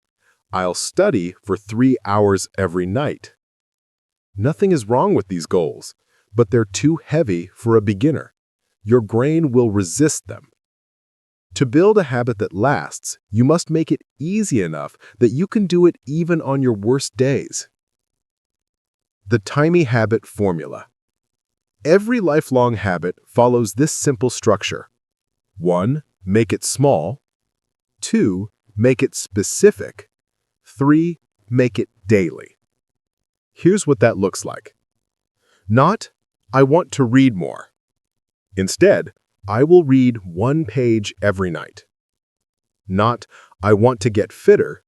I'll study for 3 hours every night. Nothing is wrong with these goals, but they're too heavy for a beginner. Your brain will resist them. To build a habit that lasts, you must make it easy enough that you can do it even on your worst days. The tiny habit formula. Every lifelong habit follows this simple structure. 1. Make it small. 2. Make it specific. 3. Make it daily. Here's what that looks like. Not, I want to read more. Instead, I will read 1 page every night. Not, I want to get fitter.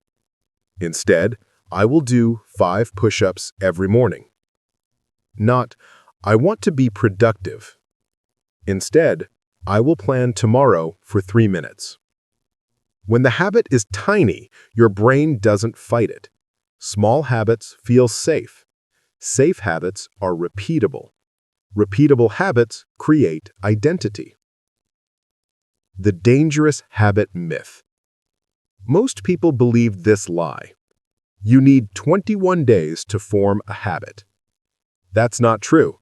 Instead, I will do 5 push-ups every morning. Not, I want to be productive. Instead, I will plan tomorrow for 3 minutes. When the habit is tiny, your brain doesn't fight it. Small habits feel safe. Safe habits are repeatable. Repeatable habits create identity. The dangerous habit myth. Most people believe this lie. You need 21 days to form a habit. That's not true.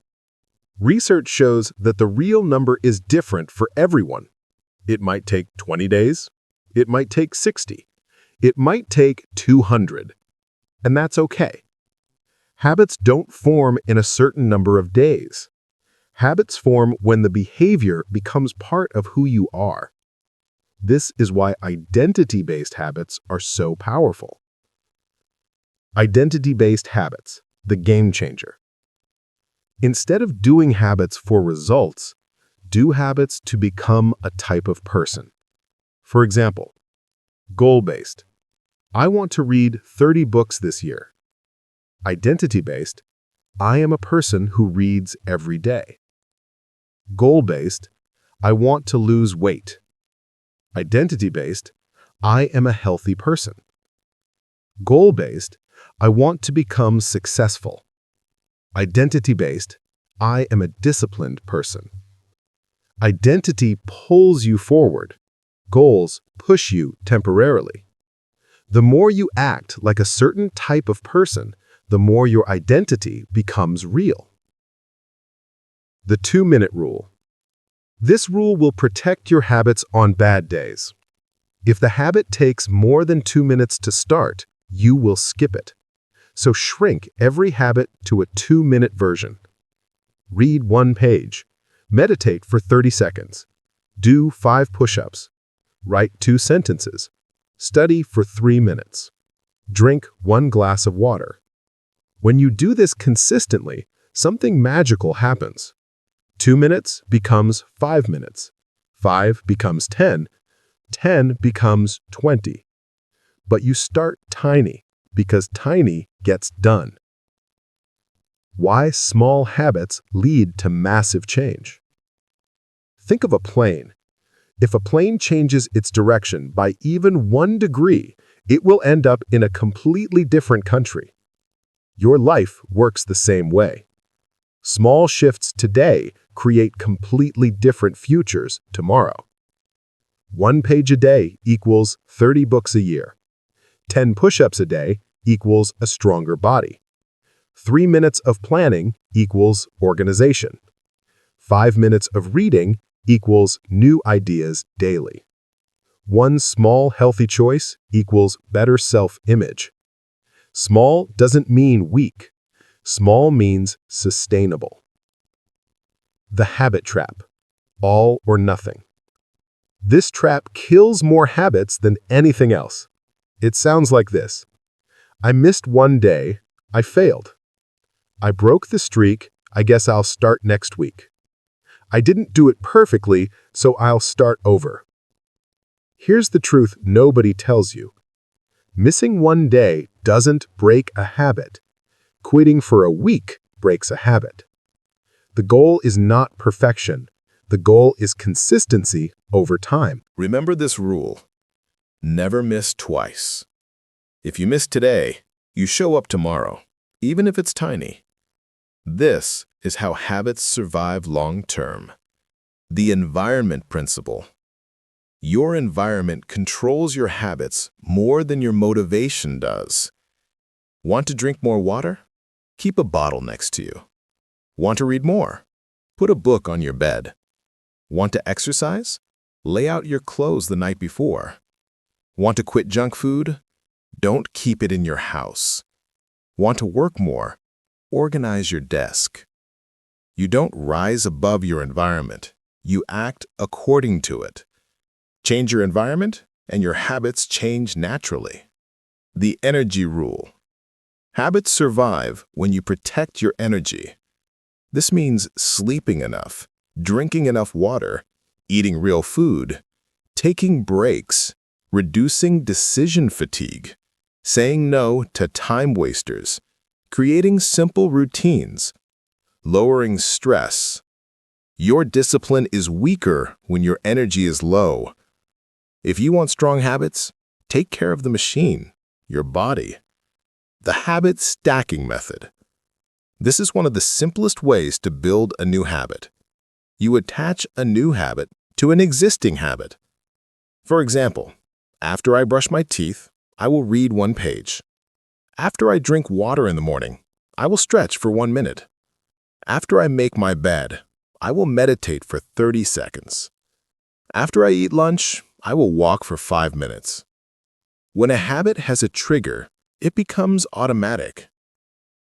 Research shows that the real number is different for everyone. It might take 20 days. It might take 60. It might take 200. And that's okay. Habits don't form in a certain number of days. Habits form when the behavior becomes part of who you are. This is why identity-based habits are so powerful. Identity-based habits, the game changer. Instead of doing habits for results, do habits to become a type of person. For example, goal-based. I want to read 30 books this year. Identity-based. I am a person who reads every day. Goal-based. I want to lose weight. Identity-based. I am a healthy person. Goal-based. I want to become successful. Identity-based. I am a disciplined person. Identity pulls you forward. Goals push you temporarily. The more you act like a certain type of person, the more your identity becomes real. The 2-minute rule. This rule will protect your habits on bad days. If the habit takes more than 2 minutes to start, you will skip it. So shrink every habit to a 2-minute version. Read 1 page. Meditate for 30 seconds. Do 5 push-ups. Write 2 sentences. Study for 3 minutes. Drink 1 glass of water. When you do this consistently, something magical happens. 2 minutes becomes 5 minutes. 5 becomes 10. 10 becomes 20. But you start tiny, because tiny gets done. Why small habits lead to massive change. Think of a plane. If a plane changes its direction by even 1 degree, it will end up in a completely different country. Your life works the same way. Small shifts today create completely different futures tomorrow. 1 page a day equals 30 books a year. 10 push-ups a day equals a stronger body. 3 minutes of planning equals organization. 5 minutes of reading equals new ideas daily. One small healthy choice equals better self-image. Small doesn't mean weak. Small means sustainable. The habit trap. All or nothing. This trap kills more habits than anything else. It sounds like this. I missed one day. I failed. I broke the streak. I guess I'll start next week. I didn't do it perfectly, so I'll start over. Here's the truth nobody tells you. Missing one day doesn't break a habit. Quitting for a week breaks a habit. The goal is not perfection. The goal is consistency over time. Remember this rule. Never miss twice. If you miss today, you show up tomorrow, even if it's tiny. This is how habits survive long-term. The environment principle. Your environment controls your habits more than your motivation does. Want to drink more water? Keep a bottle next to you. Want to read more? Put a book on your bed. Want to exercise? Lay out your clothes the night before. Want to quit junk food? Don't keep it in your house. Want to work more? Organize your desk. You don't rise above your environment. You act according to it. Change your environment, and your habits change naturally. The energy rule. Habits survive when you protect your energy. This means sleeping enough, drinking enough water, eating real food, taking breaks, reducing decision fatigue, saying no to time wasters, creating simple routines, lowering stress. Your discipline is weaker when your energy is low. If you want strong habits, take care of the machine, your body. The habit stacking method. This is one of the simplest ways to build a new habit. You attach a new habit to an existing habit. For example, after I brush my teeth, I will read 1 page. After I drink water in the morning, I will stretch for 1 minute. After I make my bed, I will meditate for 30 seconds. After I eat lunch, I will walk for 5 minutes. When a habit has a trigger, it becomes automatic.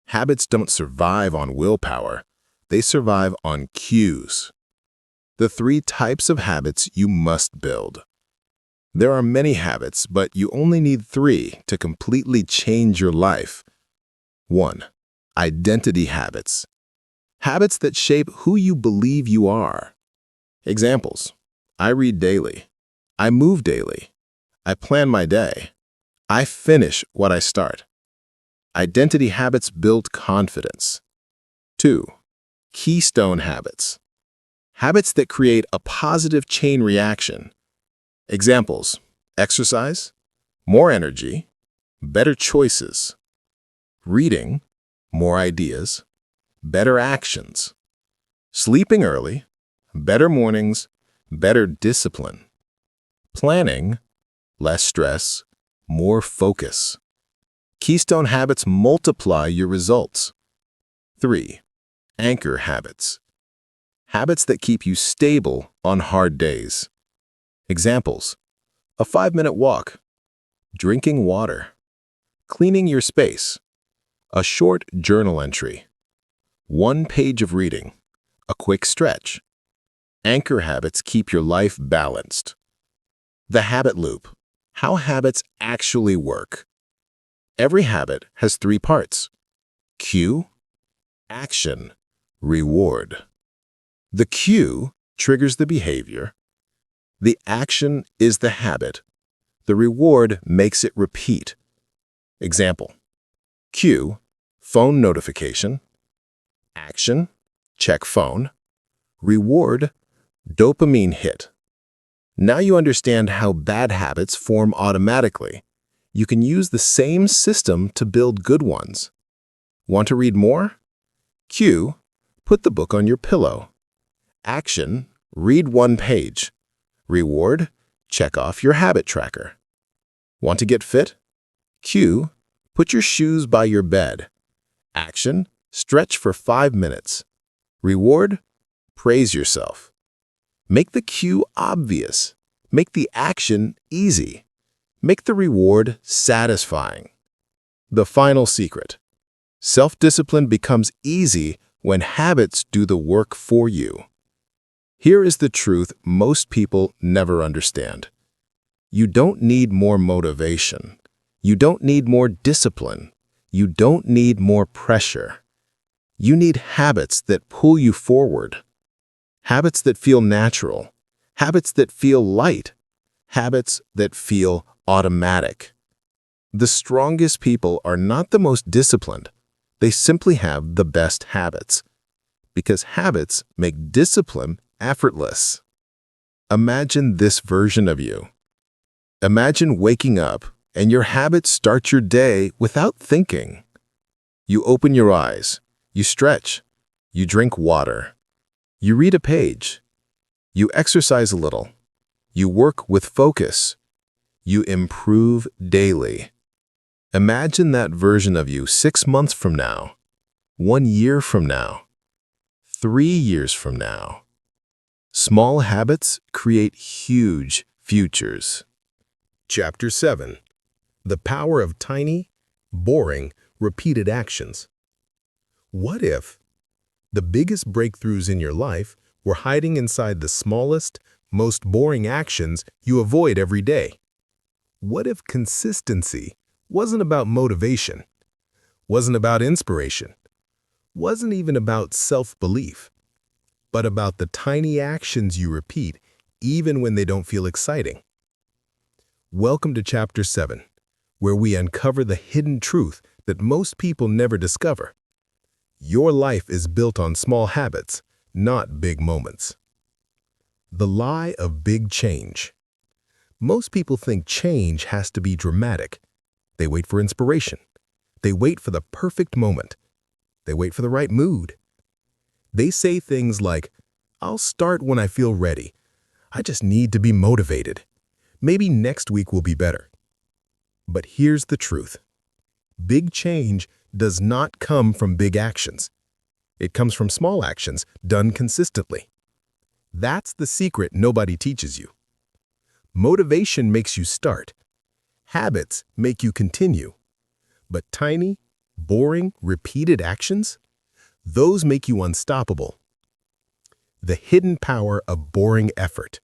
Habits don't survive on willpower. They survive on cues. The 3 types of habits you must build. There are many habits, but you only need 3 to completely change your life. 1. Identity habits. Habits that shape who you believe you are. Examples. I read daily. I move daily. I plan my day. I finish what I start. Identity habits build confidence. 2. Keystone habits. Habits that create a positive chain reaction. Examples: exercise, more energy, better choices. Reading, more ideas, better actions. Sleeping early, better mornings, better discipline. Planning, less stress, more focus. Keystone habits multiply your results. 3. Anchor habits. Habits that keep you stable on hard days. Examples: a 5-minute walk, drinking water, cleaning your space, a short journal entry, 1 page of reading, a quick stretch. Anchor habits keep your life balanced. The habit loop. How habits actually work. Every habit has 3 parts: cue, action, reward. The cue triggers the behavior. The action is the habit. The reward makes it repeat. Example: cue, phone notification. Action, check phone. Reward, dopamine hit. Now you understand how bad habits form automatically. You can use the same system to build good ones. Want to read more? Cue, put the book on your pillow. Action, read 1 page. Reward, check off your habit tracker. Want to get fit? Cue, put your shoes by your bed. Action, stretch for 5 minutes. Reward, praise yourself. Make the cue obvious. Make the action easy. Make the reward satisfying. The final secret. Self-discipline becomes easy when habits do the work for you. Here is the truth most people never understand. You don't need more motivation. You don't need more discipline. You don't need more pressure. You need habits that pull you forward. Habits that feel natural. Habits that feel light. Habits that feel automatic. The strongest people are not the most disciplined. They simply have the best habits. Because habits make discipline effortless. Imagine this version of you. Imagine waking up and your habits start your day without thinking. You open your eyes, you stretch, you drink water, you read a page, you exercise a little, you work with focus, you improve daily. Imagine that version of you 6 months from now, 1 year from now, 3 years from now. Small habits create huge futures. Chapter 7. The Power of Tiny, Boring, Repeated Actions. What if the biggest breakthroughs in your life were hiding inside the smallest, most boring actions you avoid every day? What if consistency wasn't about motivation, wasn't about inspiration, wasn't even about self-belief, but about the tiny actions you repeat even when they don't feel exciting? Welcome to Chapter 7, where we uncover the hidden truth that most people never discover. Your life is built on small habits, not big moments. The lie of big change. Most people think change has to be dramatic. They wait for inspiration. They wait for the perfect moment. They wait for the right mood. They say things like, "I'll start when I feel ready. I just need to be motivated. Maybe next week will be better." But here's the truth. Big change does not come from big actions. It comes from small actions done consistently. That's the secret nobody teaches you. Motivation makes you start. Habits make you continue. But tiny, boring, repeated actions? Those make you unstoppable. The hidden power of boring effort.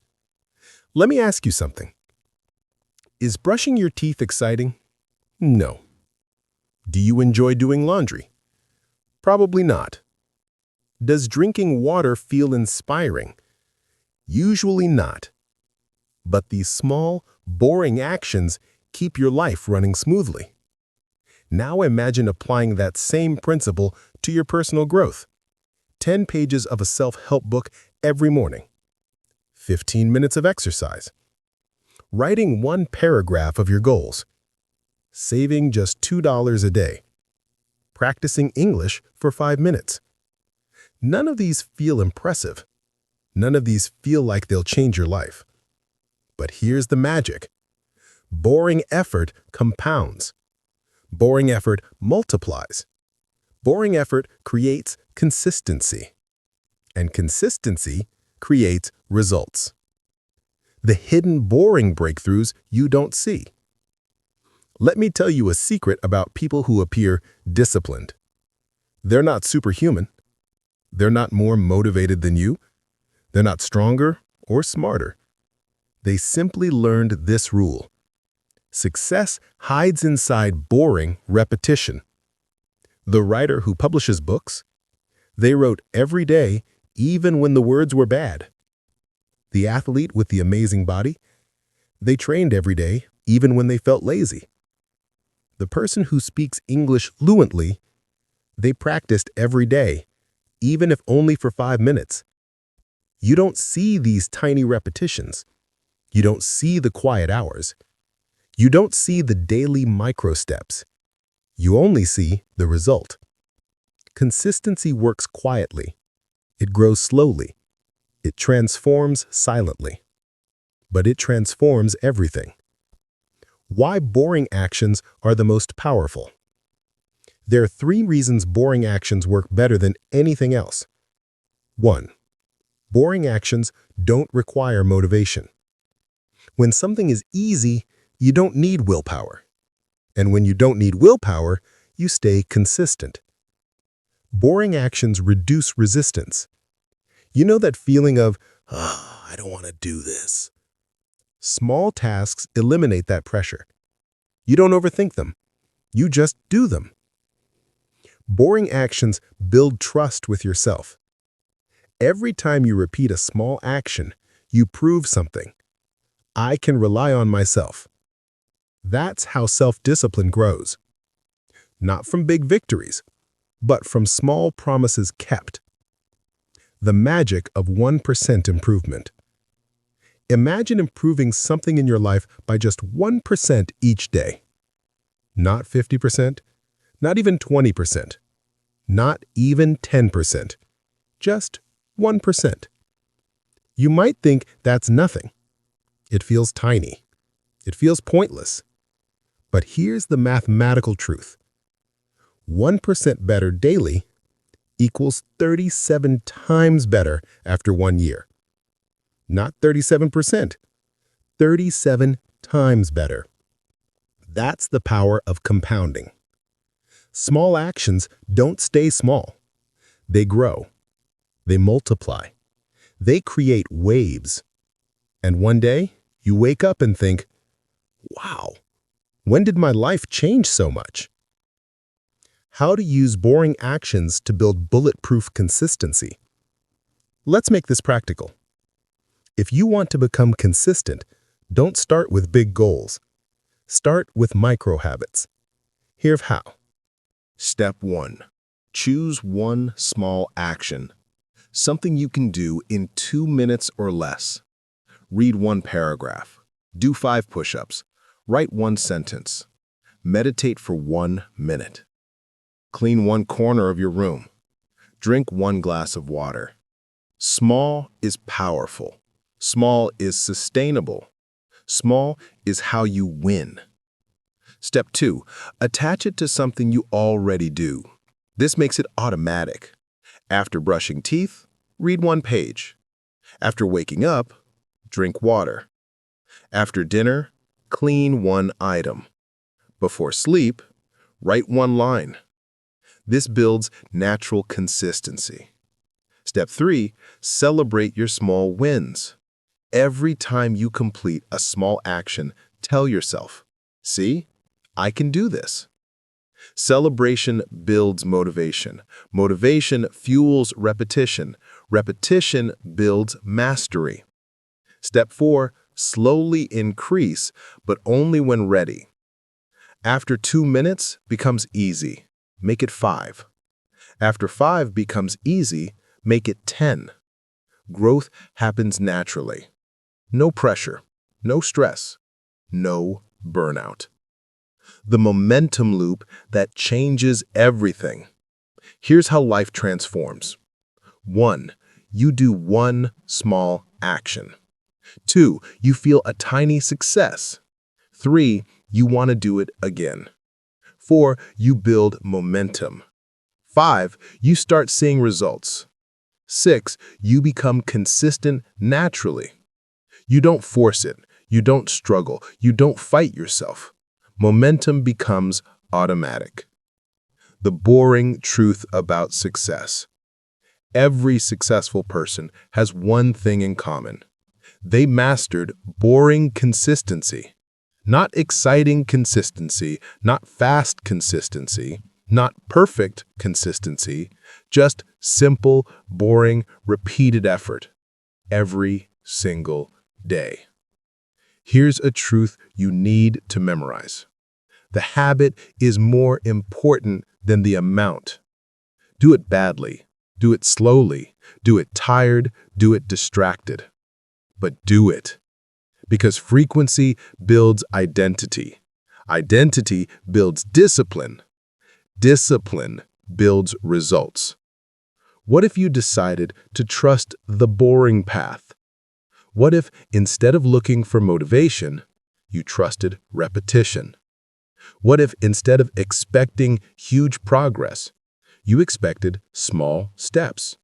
Let me ask you something. Is brushing your teeth exciting? No. Do you enjoy doing laundry? Probably not. Does drinking water feel inspiring? Usually not. But these small, boring actions keep your life running smoothly. Now imagine applying that same principle to your personal growth. 10 pages of a self-help book every morning. 15 minutes of exercise. Writing 1 paragraph of your goals. Saving just $2 a day. Practicing English for 5 minutes. None of these feel impressive. None of these feel like they'll change your life. But here's the magic. Boring effort compounds. Boring effort multiplies. Boring effort creates consistency. And consistency creates results. The hidden boring breakthroughs you don't see. Let me tell you a secret about people who appear disciplined. They're not superhuman. They're not more motivated than you. They're not stronger or smarter. They simply learned this rule. Success hides inside boring repetition. The writer who publishes books, they wrote every day even when the words were bad. The athlete with the amazing body, they trained every day even when they felt lazy. The person who speaks English fluently, they practiced every day, even if only for 5 minutes. You don't see these tiny repetitions. You don't see the quiet hours. You don't see the daily micro steps. You only see the result. Consistency works quietly. It grows slowly. It transforms silently. But it transforms everything. Why boring actions are the most powerful. There are 3 reasons boring actions work better than anything else. 1. Boring actions don't require motivation. When something is easy, you don't need willpower. And when you don't need willpower, you stay consistent. Boring actions reduce resistance. You know that feeling of, I don't want to do this. Small tasks eliminate that pressure. You don't overthink them. You just do them. Boring actions build trust with yourself. Every time you repeat a small action, you prove something. I can rely on myself. That's how self-discipline grows. Not from big victories, but from small promises kept. The magic of 1% improvement. Imagine improving something in your life by just 1% each day. Not 50%, not even 20%, not even 10%, just 1%. You might think that's nothing. It feels tiny. It feels pointless. But here's the mathematical truth. 1% better daily equals 37 times better after 1 year. Not 37%, 37 times better. That's the power of compounding. Small actions don't stay small. They grow. They multiply. They create waves. And one day, you wake up and think, wow, when did my life change so much? How to use boring actions to build bulletproof consistency. Let's make this practical. If you want to become consistent, don't start with big goals. Start with micro habits. Here's how. Step 1. Choose one small action. Something you can do in 2 minutes or less. Read 1 paragraph. Do 5 push-ups. Write 1 sentence. Meditate for 1 minute. Clean 1 corner of your room. Drink 1 glass of water. Small is powerful. Small is sustainable. Small is how you win. Step 2. Attach it to something you already do. This makes it automatic. After brushing teeth, read 1 page. After waking up, drink water. After dinner, clean 1 item. Before sleep, write 1 line. This builds natural consistency. Step 3. Celebrate your small wins. Every time you complete a small action, tell yourself, see, I can do this. Celebration builds motivation. Motivation fuels repetition. Repetition builds mastery. Step 4. Slowly increase, but only when ready. After 2 minutes becomes easy. Make it 5. After 5 becomes easy, make it 10. Growth happens naturally. No pressure, no stress, no burnout. The momentum loop that changes everything. Here's how life transforms. 1. You do 1 small action. 2. You feel a tiny success. 3. You want to do it again. 4. You build momentum. 5. You start seeing results. 6. You become consistent naturally. You don't force it. You don't struggle. You don't fight yourself. Momentum becomes automatic. The boring truth about success. Every successful person has one thing in common. They mastered boring consistency. Not exciting consistency, not fast consistency, not perfect consistency, just simple, boring, repeated effort. Every single day. Here's a truth you need to memorize. The habit is more important than the amount. Do it badly, do it slowly, do it tired, do it distracted. But do it. Because frequency builds identity. Identity builds discipline. Discipline builds results. What if you decided to trust the boring path? What if, instead of looking for motivation, you trusted repetition? What if, instead of expecting huge progress, you expected small steps?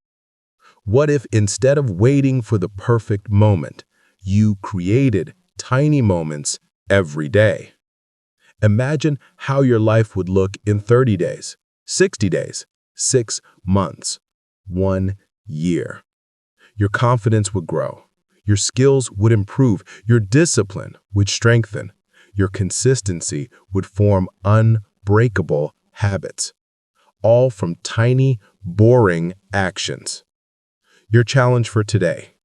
What if, instead of waiting for the perfect moment, you created tiny moments every day. Imagine how your life would look in 30 days, 60 days, 6 months, 1 year. Your confidence would grow. Your skills would improve. Your discipline would strengthen. Your consistency would form unbreakable habits, all from tiny, boring actions. Your challenge for today.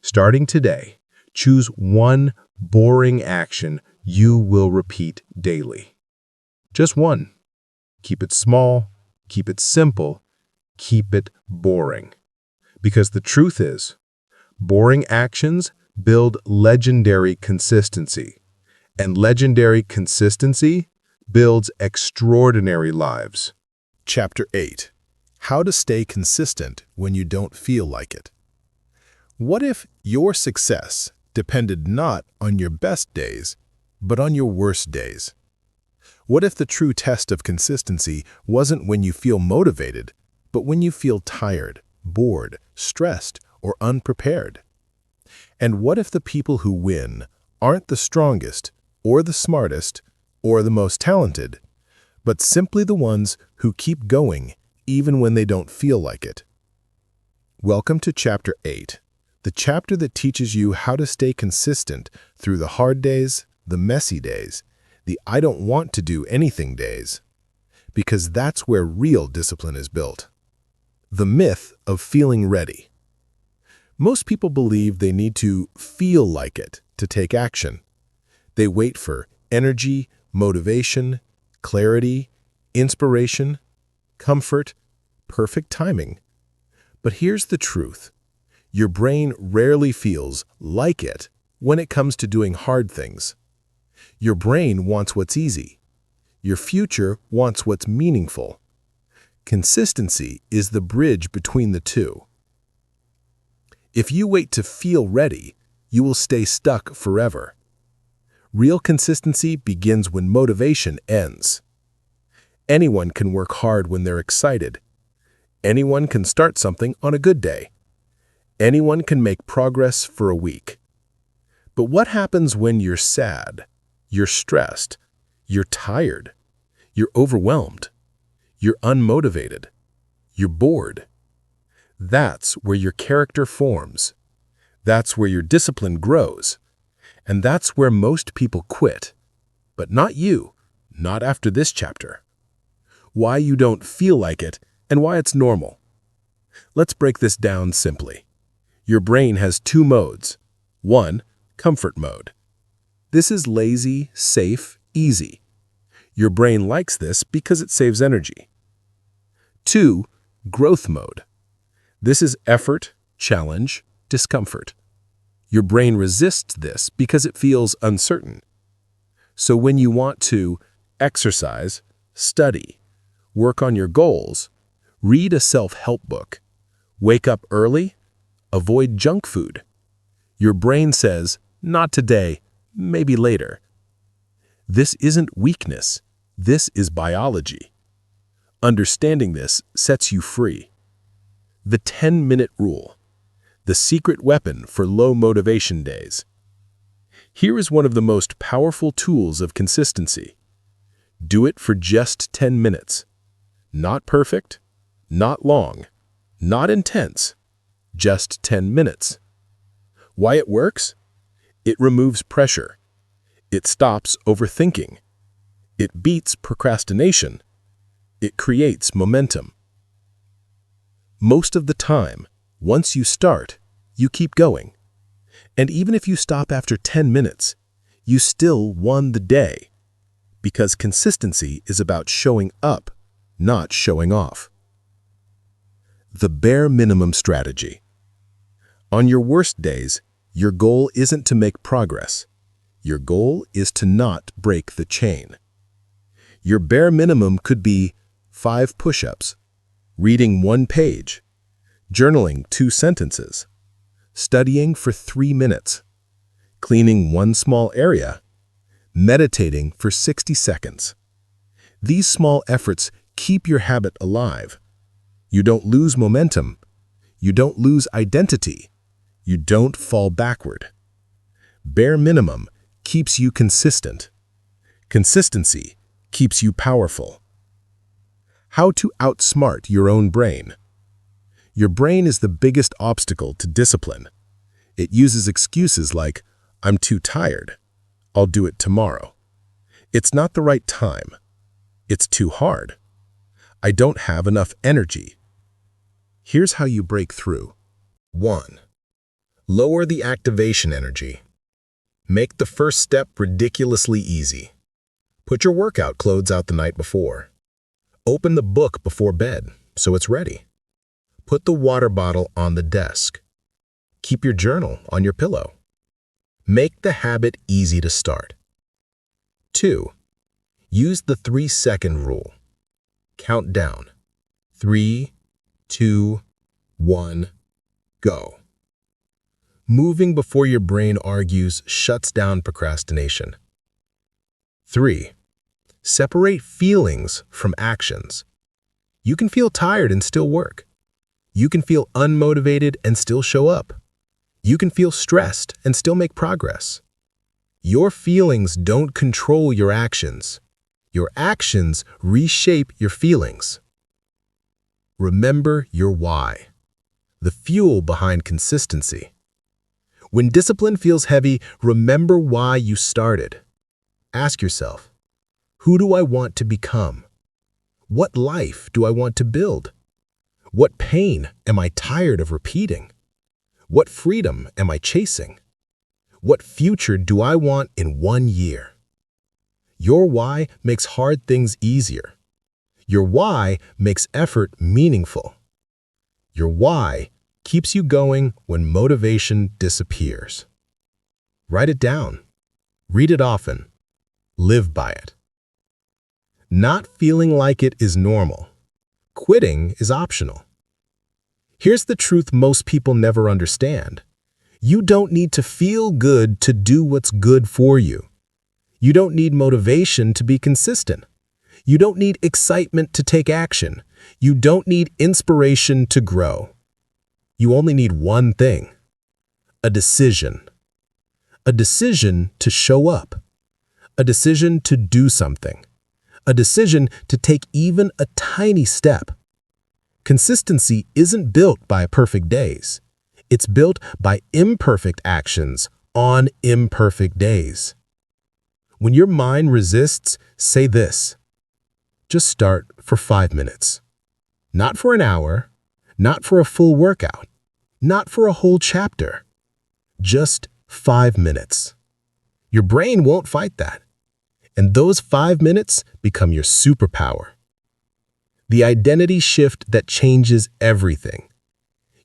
Starting today, choose one boring action you will repeat daily. Just one. Keep it small, keep it simple, keep it boring. Because the truth is, boring actions build legendary consistency, and legendary consistency builds extraordinary lives. Chapter 8. How to stay consistent when you don't feel like it. What if your success depended not on your best days, but on your worst days? What if the true test of consistency wasn't when you feel motivated, but when you feel tired, bored, stressed, or unprepared? And what if the people who win aren't the strongest, or the smartest, or the most talented, but simply the ones who keep going even when they don't feel like it? Welcome to Chapter 8, the chapter that teaches you how to stay consistent through the hard days, the messy days, the I don't want to do anything days, because that's where real discipline is built. The myth of feeling ready. Most people believe they need to feel like it to take action. They wait for energy, motivation, clarity, inspiration, comfort, perfect timing. But here's the truth. Your brain rarely feels like it when it comes to doing hard things. Your brain wants what's easy. Your future wants what's meaningful. Consistency is the bridge between the two. If you wait to feel ready, you will stay stuck forever. Real consistency begins when motivation ends. Anyone can work hard when they're excited. Anyone can start something on a good day. Anyone can make progress for a week. But what happens when you're sad, you're stressed, you're tired, you're overwhelmed, you're unmotivated, you're bored? That's where your character forms. That's where your discipline grows. And that's where most people quit. But not you, not after this chapter. Why you don't feel like it and why it's normal. Let's break this down simply. Your brain has two modes. One, comfort mode. This is lazy, safe, easy. Your brain likes this because it saves energy. 2, growth mode. This is effort, challenge, discomfort. Your brain resists this because it feels uncertain. So when you want to exercise, study, work on your goals, read a self-help book, wake up early, avoid junk food, your brain says, not today, maybe later. This isn't weakness. This is biology. Understanding this sets you free. The 10-minute rule, the secret weapon for low motivation days. Here is one of the most powerful tools of consistency. Do it for just 10 minutes. Not perfect, not long, not intense, just 10 minutes. Why it works? It removes pressure. It stops overthinking. It beats procrastination. It creates momentum. Most of the time, once you start, you keep going. And even if you stop after 10 minutes, you still won the day. Because consistency is about showing up, not showing off. The bare minimum strategy. On your worst days, your goal isn't to make progress. Your goal is to not break the chain. Your bare minimum could be 5 push-ups, reading 1 page, journaling 2 sentences, studying for 3 minutes, cleaning 1 small area, meditating for 60 seconds. These small efforts keep your habit alive. You don't lose momentum. You don't lose identity. You don't fall backward. Bare minimum keeps you consistent? Consistency keeps you powerful. How to outsmart your own brain. Your brain is the biggest obstacle to discipline. It uses excuses like, "I'm too tired. I'll do it tomorrow. It's not the right time. It's too hard. I don't have enough energy." Here's how you break through. 1. Lower the activation energy. Make the first step ridiculously easy. Put your workout clothes out the night before. Open the book before bed, so it's ready. Put the water bottle on the desk. Keep your journal on your pillow. Make the habit easy to start. 2. Use the 3-second rule. Count down. 3, 2, 1, go. Moving before your brain argues shuts down procrastination. 3. Separate feelings from actions. You can feel tired and still work. You can feel unmotivated and still show up. You can feel stressed and still make progress. Your feelings don't control your actions. Your actions reshape your feelings. Remember your why, the fuel behind consistency. When discipline feels heavy, remember why you started. Ask yourself, who do I want to become? What life do I want to build? What pain am I tired of repeating? What freedom am I chasing? What future do I want in 1 year? Your why makes hard things easier. Your why makes effort meaningful. Your why keeps you going when motivation disappears. Write it down. Read it often. Live by it. Not feeling like it is normal. Quitting is optional. Here's the truth most people never understand. You don't need to feel good to do what's good for you. You don't need motivation to be consistent. You don't need excitement to take action. You don't need inspiration to grow. You only need one thing: a decision. A decision to show up. A decision to do something. A decision to take even a tiny step. Consistency isn't built by perfect days. It's built by imperfect actions on imperfect days. When your mind resists, say this: just start for 5 minutes. Not for an hour, not for a full workout, not for a whole chapter. Just 5 minutes. Your brain won't fight that. And those 5 minutes become your superpower. The identity shift that changes everything.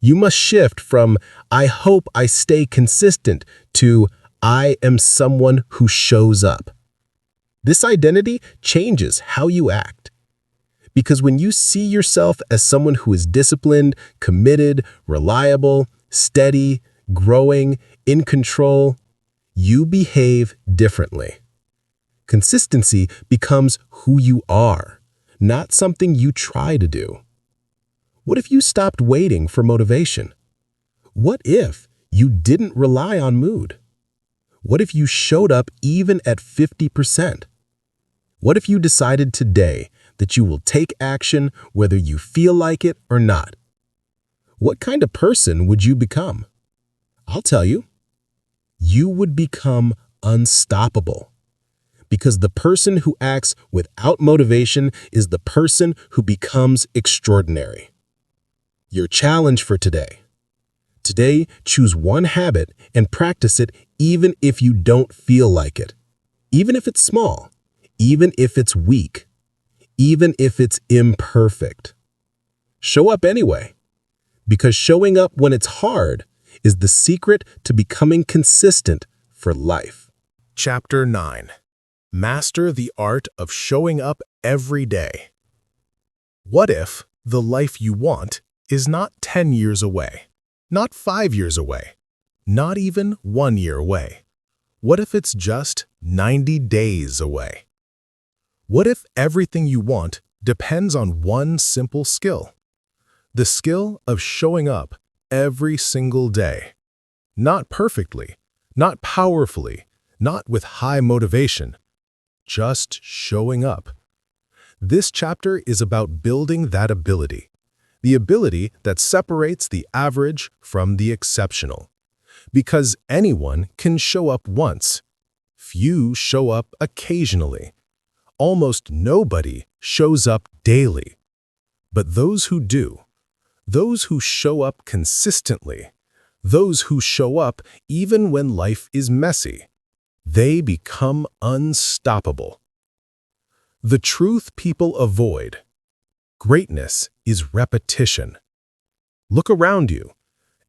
You must shift from "I hope I stay consistent" to "I am someone who shows up." This identity changes how you act. Because when you see yourself as someone who is disciplined, committed, reliable, steady, growing, in control, you behave differently. Consistency becomes who you are, not something you try to do. What if you stopped waiting for motivation? What if you didn't rely on mood? What if you showed up even at 50%? What if you decided today that you will take action whether you feel like it or not? What kind of person would you become? I'll tell you. You would become unstoppable. Because the person who acts without motivation is the person who becomes extraordinary. Your challenge for today. Today, choose one habit and practice it even if you don't feel like it. Even if it's small. Even if it's weak. Even if it's imperfect. Show up anyway. Because showing up when it's hard is the secret to becoming consistent for life. Chapter 9. Master the art of showing up every day. What if the life you want is not 10 years away, not 5 years away, not even 1 year away? What if it's just 90 days away? What if everything you want depends on one simple skill? The skill of showing up every single day. Not perfectly, not powerfully, not with high motivation, just showing up. This chapter is about building that ability, the ability that separates the average from the exceptional. Because anyone can show up once. Few show up occasionally. Almost nobody shows up daily. But those who do, those who show up consistently, those who show up even when life is messy, they become unstoppable. The truth people avoid. Greatness is repetition. Look around you.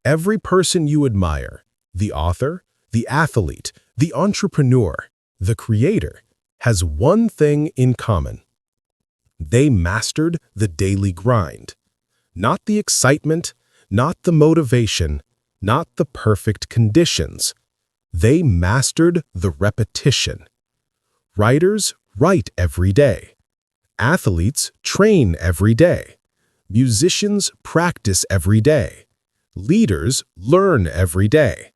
Every person you admire, the author, the athlete, the entrepreneur, the creator, has one thing in common. They mastered the daily grind. Not the excitement, not the motivation, not the perfect conditions. They mastered the repetition. Writers write every day. Athletes train every day. Musicians practice every day. Leaders learn every day.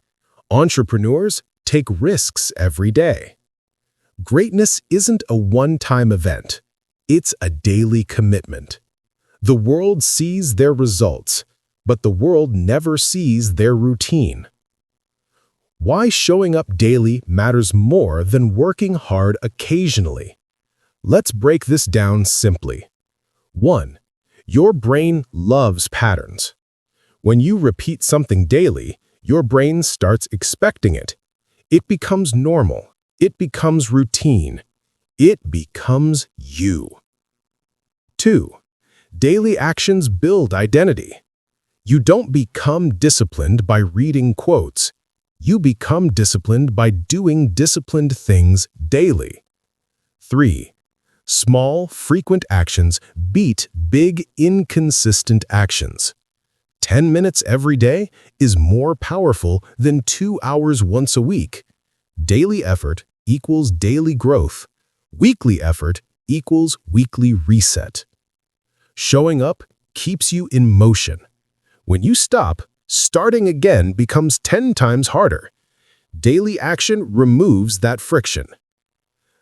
Entrepreneurs take risks every day. Greatness isn't a one-time event. It's a daily commitment. The world sees their results, but the world never sees their routine. Why showing up daily matters more than working hard occasionally. Let's break this down simply. 1. Your brain loves patterns. When you repeat something daily, your brain starts expecting it. It becomes normal. It becomes routine. It becomes you. 2. Daily actions build identity. You don't become disciplined by reading quotes. You become disciplined by doing disciplined things daily. 3. Small, frequent actions beat big, inconsistent actions. 10 minutes every day is more powerful than 2 hours once a week. Daily effort equals daily growth. Weekly effort equals weekly reset. Showing up keeps you in motion. When you stop, starting again becomes 10 times harder. Daily action removes that friction.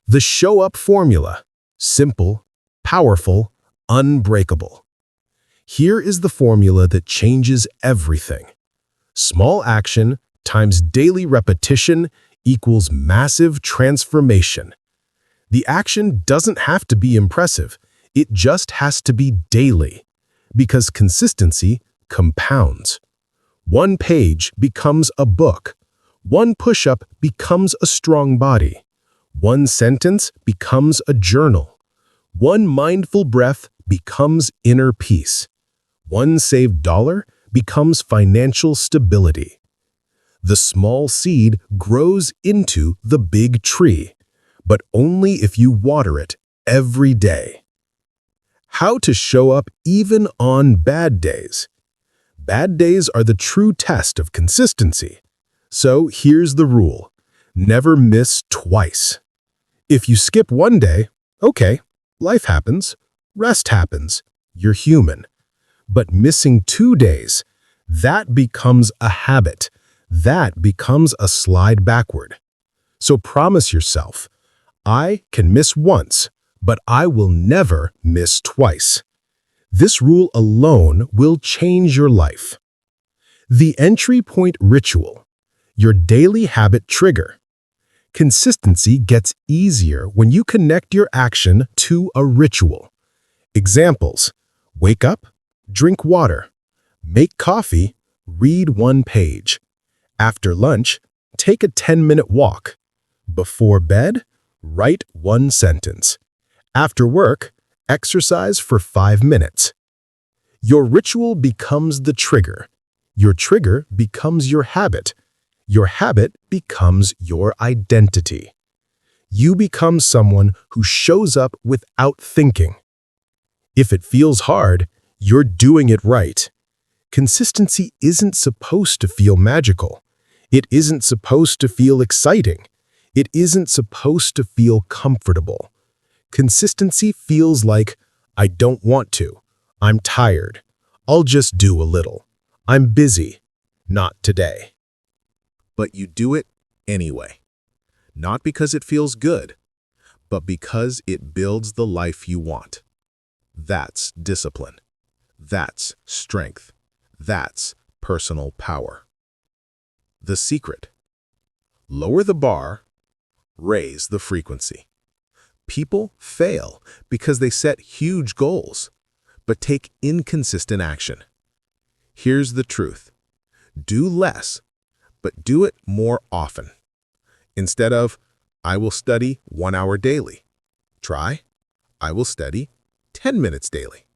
The show-up formula: simple, powerful, unbreakable. Here is the formula that changes everything. Small action times daily repetition equals massive transformation. The action doesn't have to be impressive. It just has to be daily, because consistency compounds. One page becomes a book. One push-up becomes a strong body. One sentence becomes a journal. One mindful breath becomes inner peace. One saved dollar becomes financial stability. The small seed grows into the big tree, but only if you water it every day. How to show up even on bad days. Bad days are the true test of consistency. So here's the rule: never miss twice. If you skip one day, okay, life happens, rest happens, you're human. But missing 2 days, that becomes a habit. That becomes a slide backward. So promise yourself, I can miss once, but I will never miss twice. This rule alone will change your life. The entry point ritual, your daily habit trigger. Consistency gets easier when you connect your action to a ritual. Examples: wake up, drink water, make coffee, read 1 page. After lunch, take a 10-minute walk. Before bed, write 1 sentence. After work, exercise for 5 minutes. Your ritual becomes the trigger. Your trigger becomes your habit. Your habit becomes your identity. You become someone who shows up without thinking. If it feels hard, you're doing it right. Consistency isn't supposed to feel magical. It isn't supposed to feel exciting. It isn't supposed to feel comfortable. Consistency feels like, I don't want to. I'm tired. I'll just do a little. I'm busy. Not today. But you do it anyway. not because it feels good, but because it builds the life you want. That's discipline. That's strength. That's personal power. The secret: lower the bar, raise the frequency. People fail because they set huge goals, but take inconsistent action. Here's the truth: do less, but do it more often. Instead of, "I will study 1 hour daily," try, "I will study 10 minutes daily."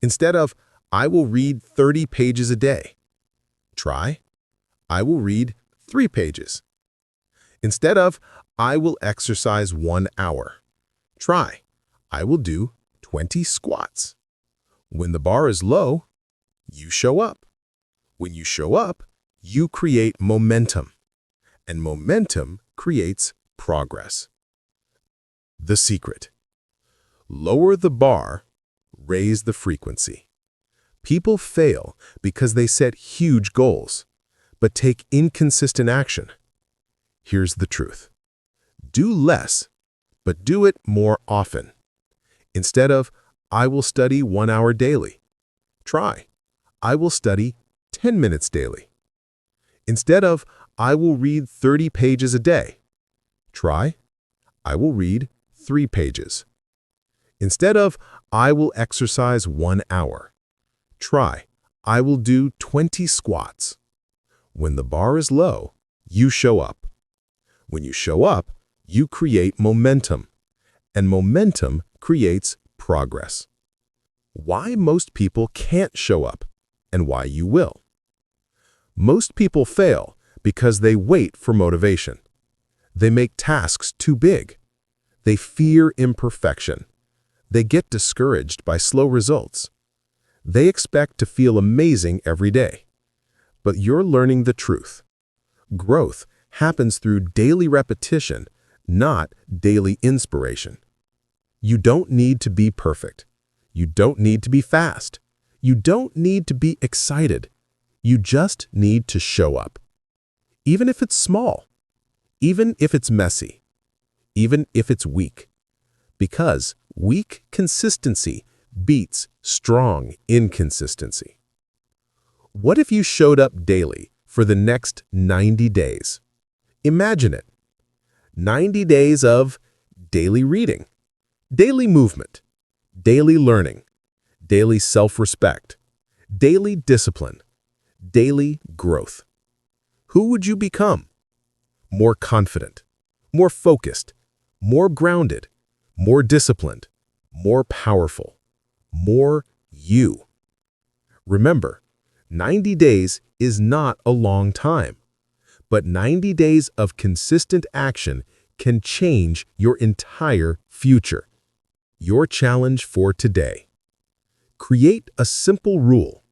Instead of, "I will read 30 pages a day," try, "I will read 3 pages." Instead of, "I will exercise 1 hour," try, "I will do 20 squats." When the bar is low, you show up. When you show up, you create momentum, and momentum creates progress. The secret: lower the bar, raise the frequency. People fail because they set huge goals, but take inconsistent action. Here's the truth: do less, but do it more often. Instead of, "I will study 1 hour daily," try, "I will study 10 minutes daily." Instead of, "I will read 30 pages a day," try, "I will read 3 pages." Instead of, "I will exercise 1 hour," try, "I will do 20 squats." When the bar is low, you show up. When you show up, you create momentum, and momentum creates progress. Why most people can't show up, and why you will. Most people fail because they wait for motivation. They make tasks too big. They fear imperfection. They get discouraged by slow results. They expect to feel amazing every day. But you're learning the truth. Growth happens through daily repetition, not daily inspiration. You don't need to be perfect. You don't need to be fast. You don't need to be excited. You just need to show up. Even if it's small. Even if it's messy. Even if it's weak. Because weak consistency beats strong inconsistency. What if you showed up daily for the next 90 days? Imagine it. 90 days of daily reading, daily movement, daily learning, daily self-respect, daily discipline, daily growth. Who would you become? More confident, more focused, more grounded, more disciplined, more powerful, more you. Remember, 90 days is not a long time, but 90 days of consistent action can change your entire future. Your challenge for today: create a simple rule.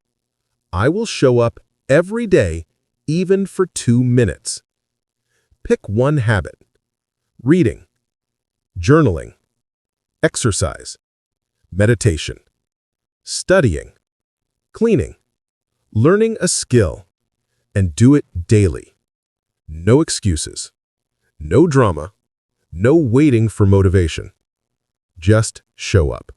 I will show up every day, even for 2 minutes. Pick one habit: reading, journaling, exercise, meditation, studying, cleaning, learning a skill, and do it daily. No excuses, no drama, no waiting for motivation. Just show up.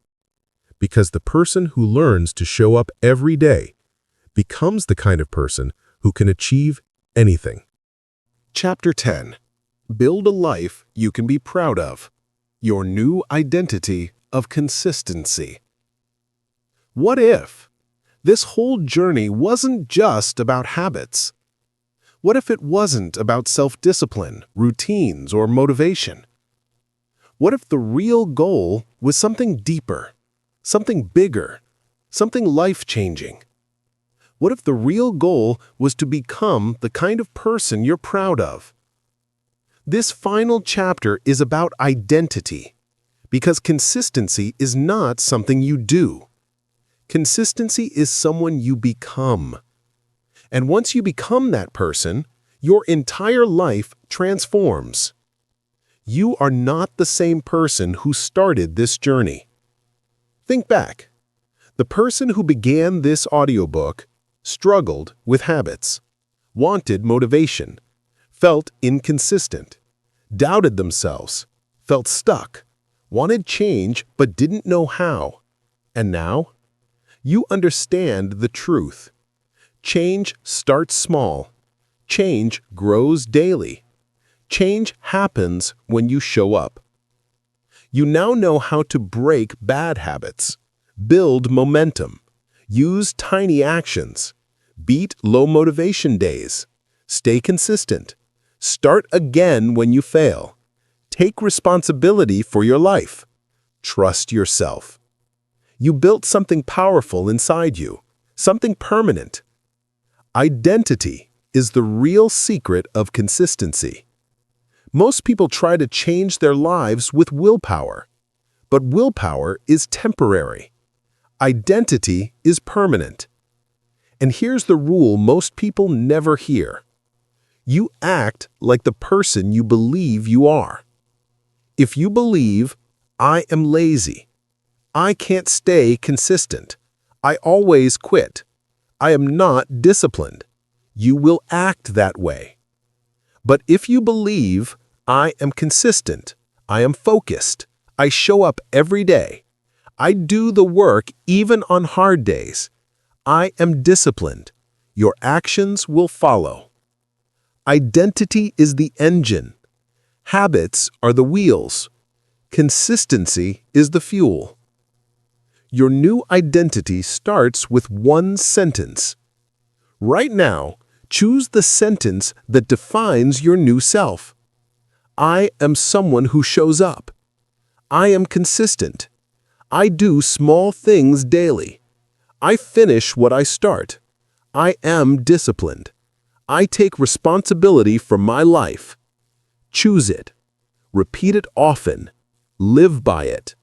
Because the person who learns to show up every day becomes the kind of person who can achieve anything. Chapter 10. Build a life you can be proud of. Your new identity of consistency. What if this whole journey wasn't just about habits? What if it wasn't about self-discipline, routines, or motivation? What if the real goal was something deeper, something bigger, something life-changing? What if the real goal was to become the kind of person you're proud of? This final chapter is about identity, because consistency is not something you do. Consistency is someone you become. And once you become that person, your entire life transforms. You are not the same person who started this journey. Think back. The person who began this audiobook struggled with habits, wanted motivation, felt inconsistent, doubted themselves, felt stuck, wanted change but didn't know how. And now, you understand the truth. Change starts small. Change grows daily. Change happens when you show up. You now know how to break bad habits, build momentum, use tiny actions, beat low motivation days, stay consistent, start again when you fail, take responsibility for your life, trust yourself. You built something powerful inside you, something permanent. Identity is the real secret of consistency. Most people try to change their lives with willpower, but willpower is temporary. Identity is permanent. And here's the rule most people never hear. You act like the person you believe you are. If you believe, I am lazy, I can't stay consistent, I always quit, I am not disciplined, you will act that way. But if you believe, I am consistent, I am focused, I show up every day, I do the work even on hard days, I am disciplined, your actions will follow. Identity is the engine. Habits are the wheels. Consistency is the fuel. Your new identity starts with one sentence. Right now, choose the sentence that defines your new self. I am someone who shows up. I am consistent. I do small things daily. I finish what I start. I am disciplined. I take responsibility for my life. Choose it. Repeat it often. Live by it.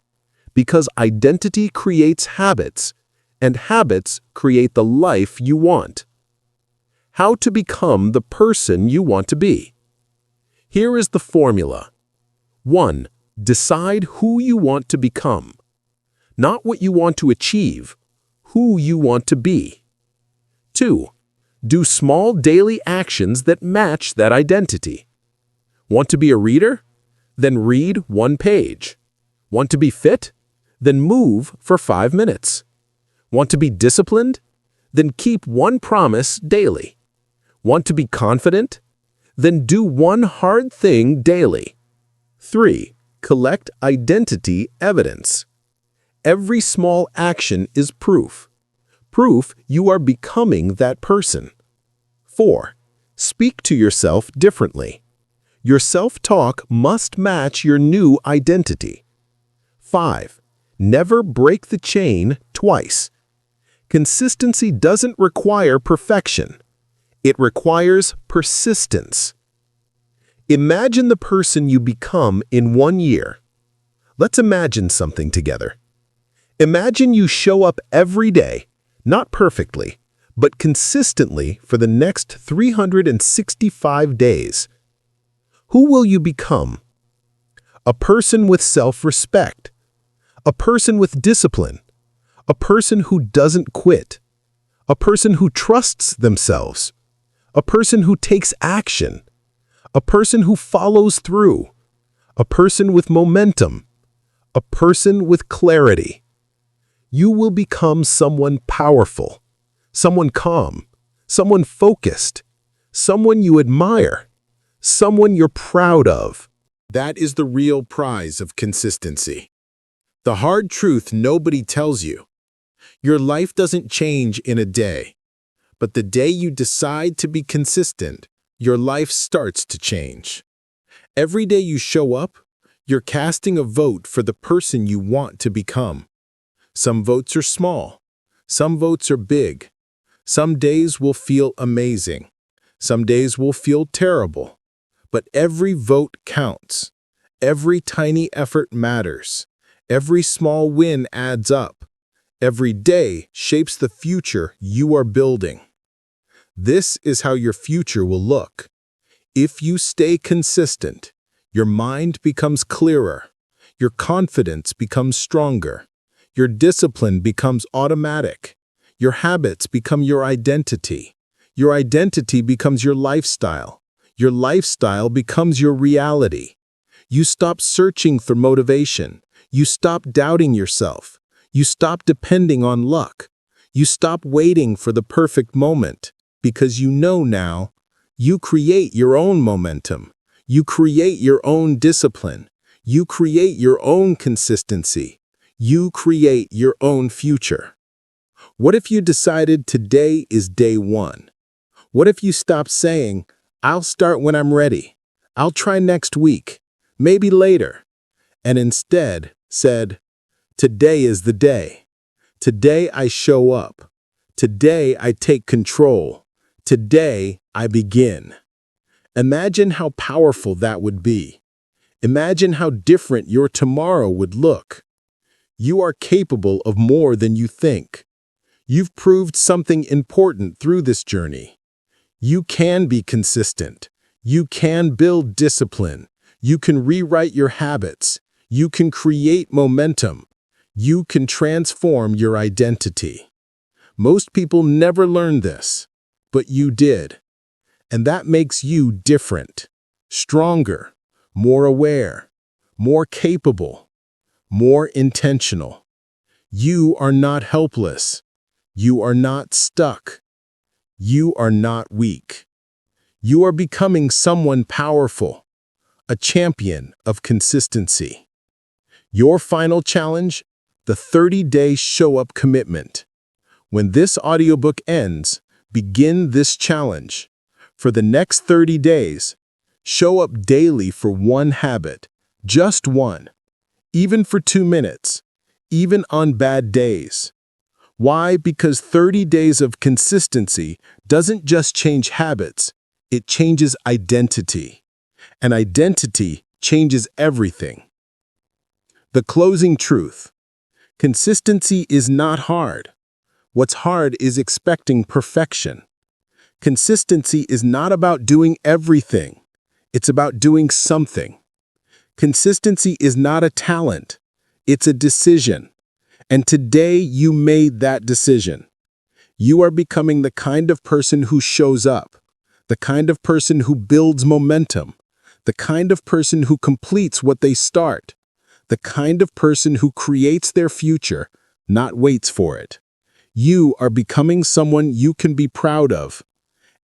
Because identity creates habits, and habits create the life you want. How to become the person you want to be. Here is the formula. 1. Decide who you want to become. Not what you want to achieve, who you want to be. 2. Do small daily actions that match that identity. Want to be a reader? Then read 1 page. Want to be fit? Then move for 5 minutes. Want to be disciplined? Then keep 1 promise daily. Want to be confident? Then do 1 hard thing daily. 3. Collect identity evidence. Every small action is proof. Proof you are becoming that person. 4. Speak to yourself differently. Your self-talk must match your new identity. 5. Never break the chain twice. Consistency doesn't require perfection. It requires persistence. Imagine the person you become in 1 year. Let's imagine something together. Imagine you show up every day, not perfectly, but consistently for the next 365 days. Who will you become? A person with self-respect, a person with discipline, a person who doesn't quit, a person who trusts themselves, a person who takes action, a person who follows through, a person with momentum, a person with clarity. You will become someone powerful, someone calm, someone focused, someone you admire, someone you're proud of. That is the real prize of consistency. The hard truth nobody tells you. Your life doesn't change in a day. But the day you decide to be consistent, your life starts to change. Every day you show up, you're casting a vote for the person you want to become. Some votes are small. Some votes are big. Some days will feel amazing. Some days will feel terrible. But every vote counts. Every tiny effort matters. Every small win adds up. Every day shapes the future you are building. This is how your future will look. If you stay consistent, your mind becomes clearer, your confidence becomes stronger, your discipline becomes automatic, your habits become your identity becomes your lifestyle becomes your reality, You stop searching for motivation. You stop doubting yourself. You stop depending on luck. You stop waiting for the perfect moment, because you know now, you create your own momentum. You create your own discipline. You create your own consistency. You create your own future. What if you decided today is day one? What if you stopped saying, "I'll start when I'm ready. I'll try next week, maybe later," and instead said, "Today is the day. Today I show up. Today I take control. Today I begin." Imagine how powerful that would be. Imagine how different your tomorrow would look. You are capable of more than you think. You've proved something important through this journey. You can be consistent. You can build discipline. You can rewrite your habits. You can create momentum. You can transform your identity. Most people never learn this, but you did. And that makes you different, stronger, more aware, more capable, more intentional. You are not helpless. You are not stuck. You are not weak. You are becoming someone powerful, a champion of consistency. Your final challenge? The 30-day show-up commitment. When this audiobook ends, begin this challenge. For the next 30 days, show up daily for one habit, just one, even for 2 minutes, even on bad days. Why? Because 30 days of consistency doesn't just change habits, it changes identity. And identity changes everything. The closing truth. Consistency is not hard. What's hard is expecting perfection. Consistency is not about doing everything. It's about doing something. Consistency is not a talent. It's a decision. And today you made that decision. You are becoming the kind of person who shows up, the kind of person who builds momentum, the kind of person who completes what they start, the kind of person who creates their future, not waits for it. You are becoming someone you can be proud of.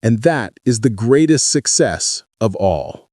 And that is the greatest success of all.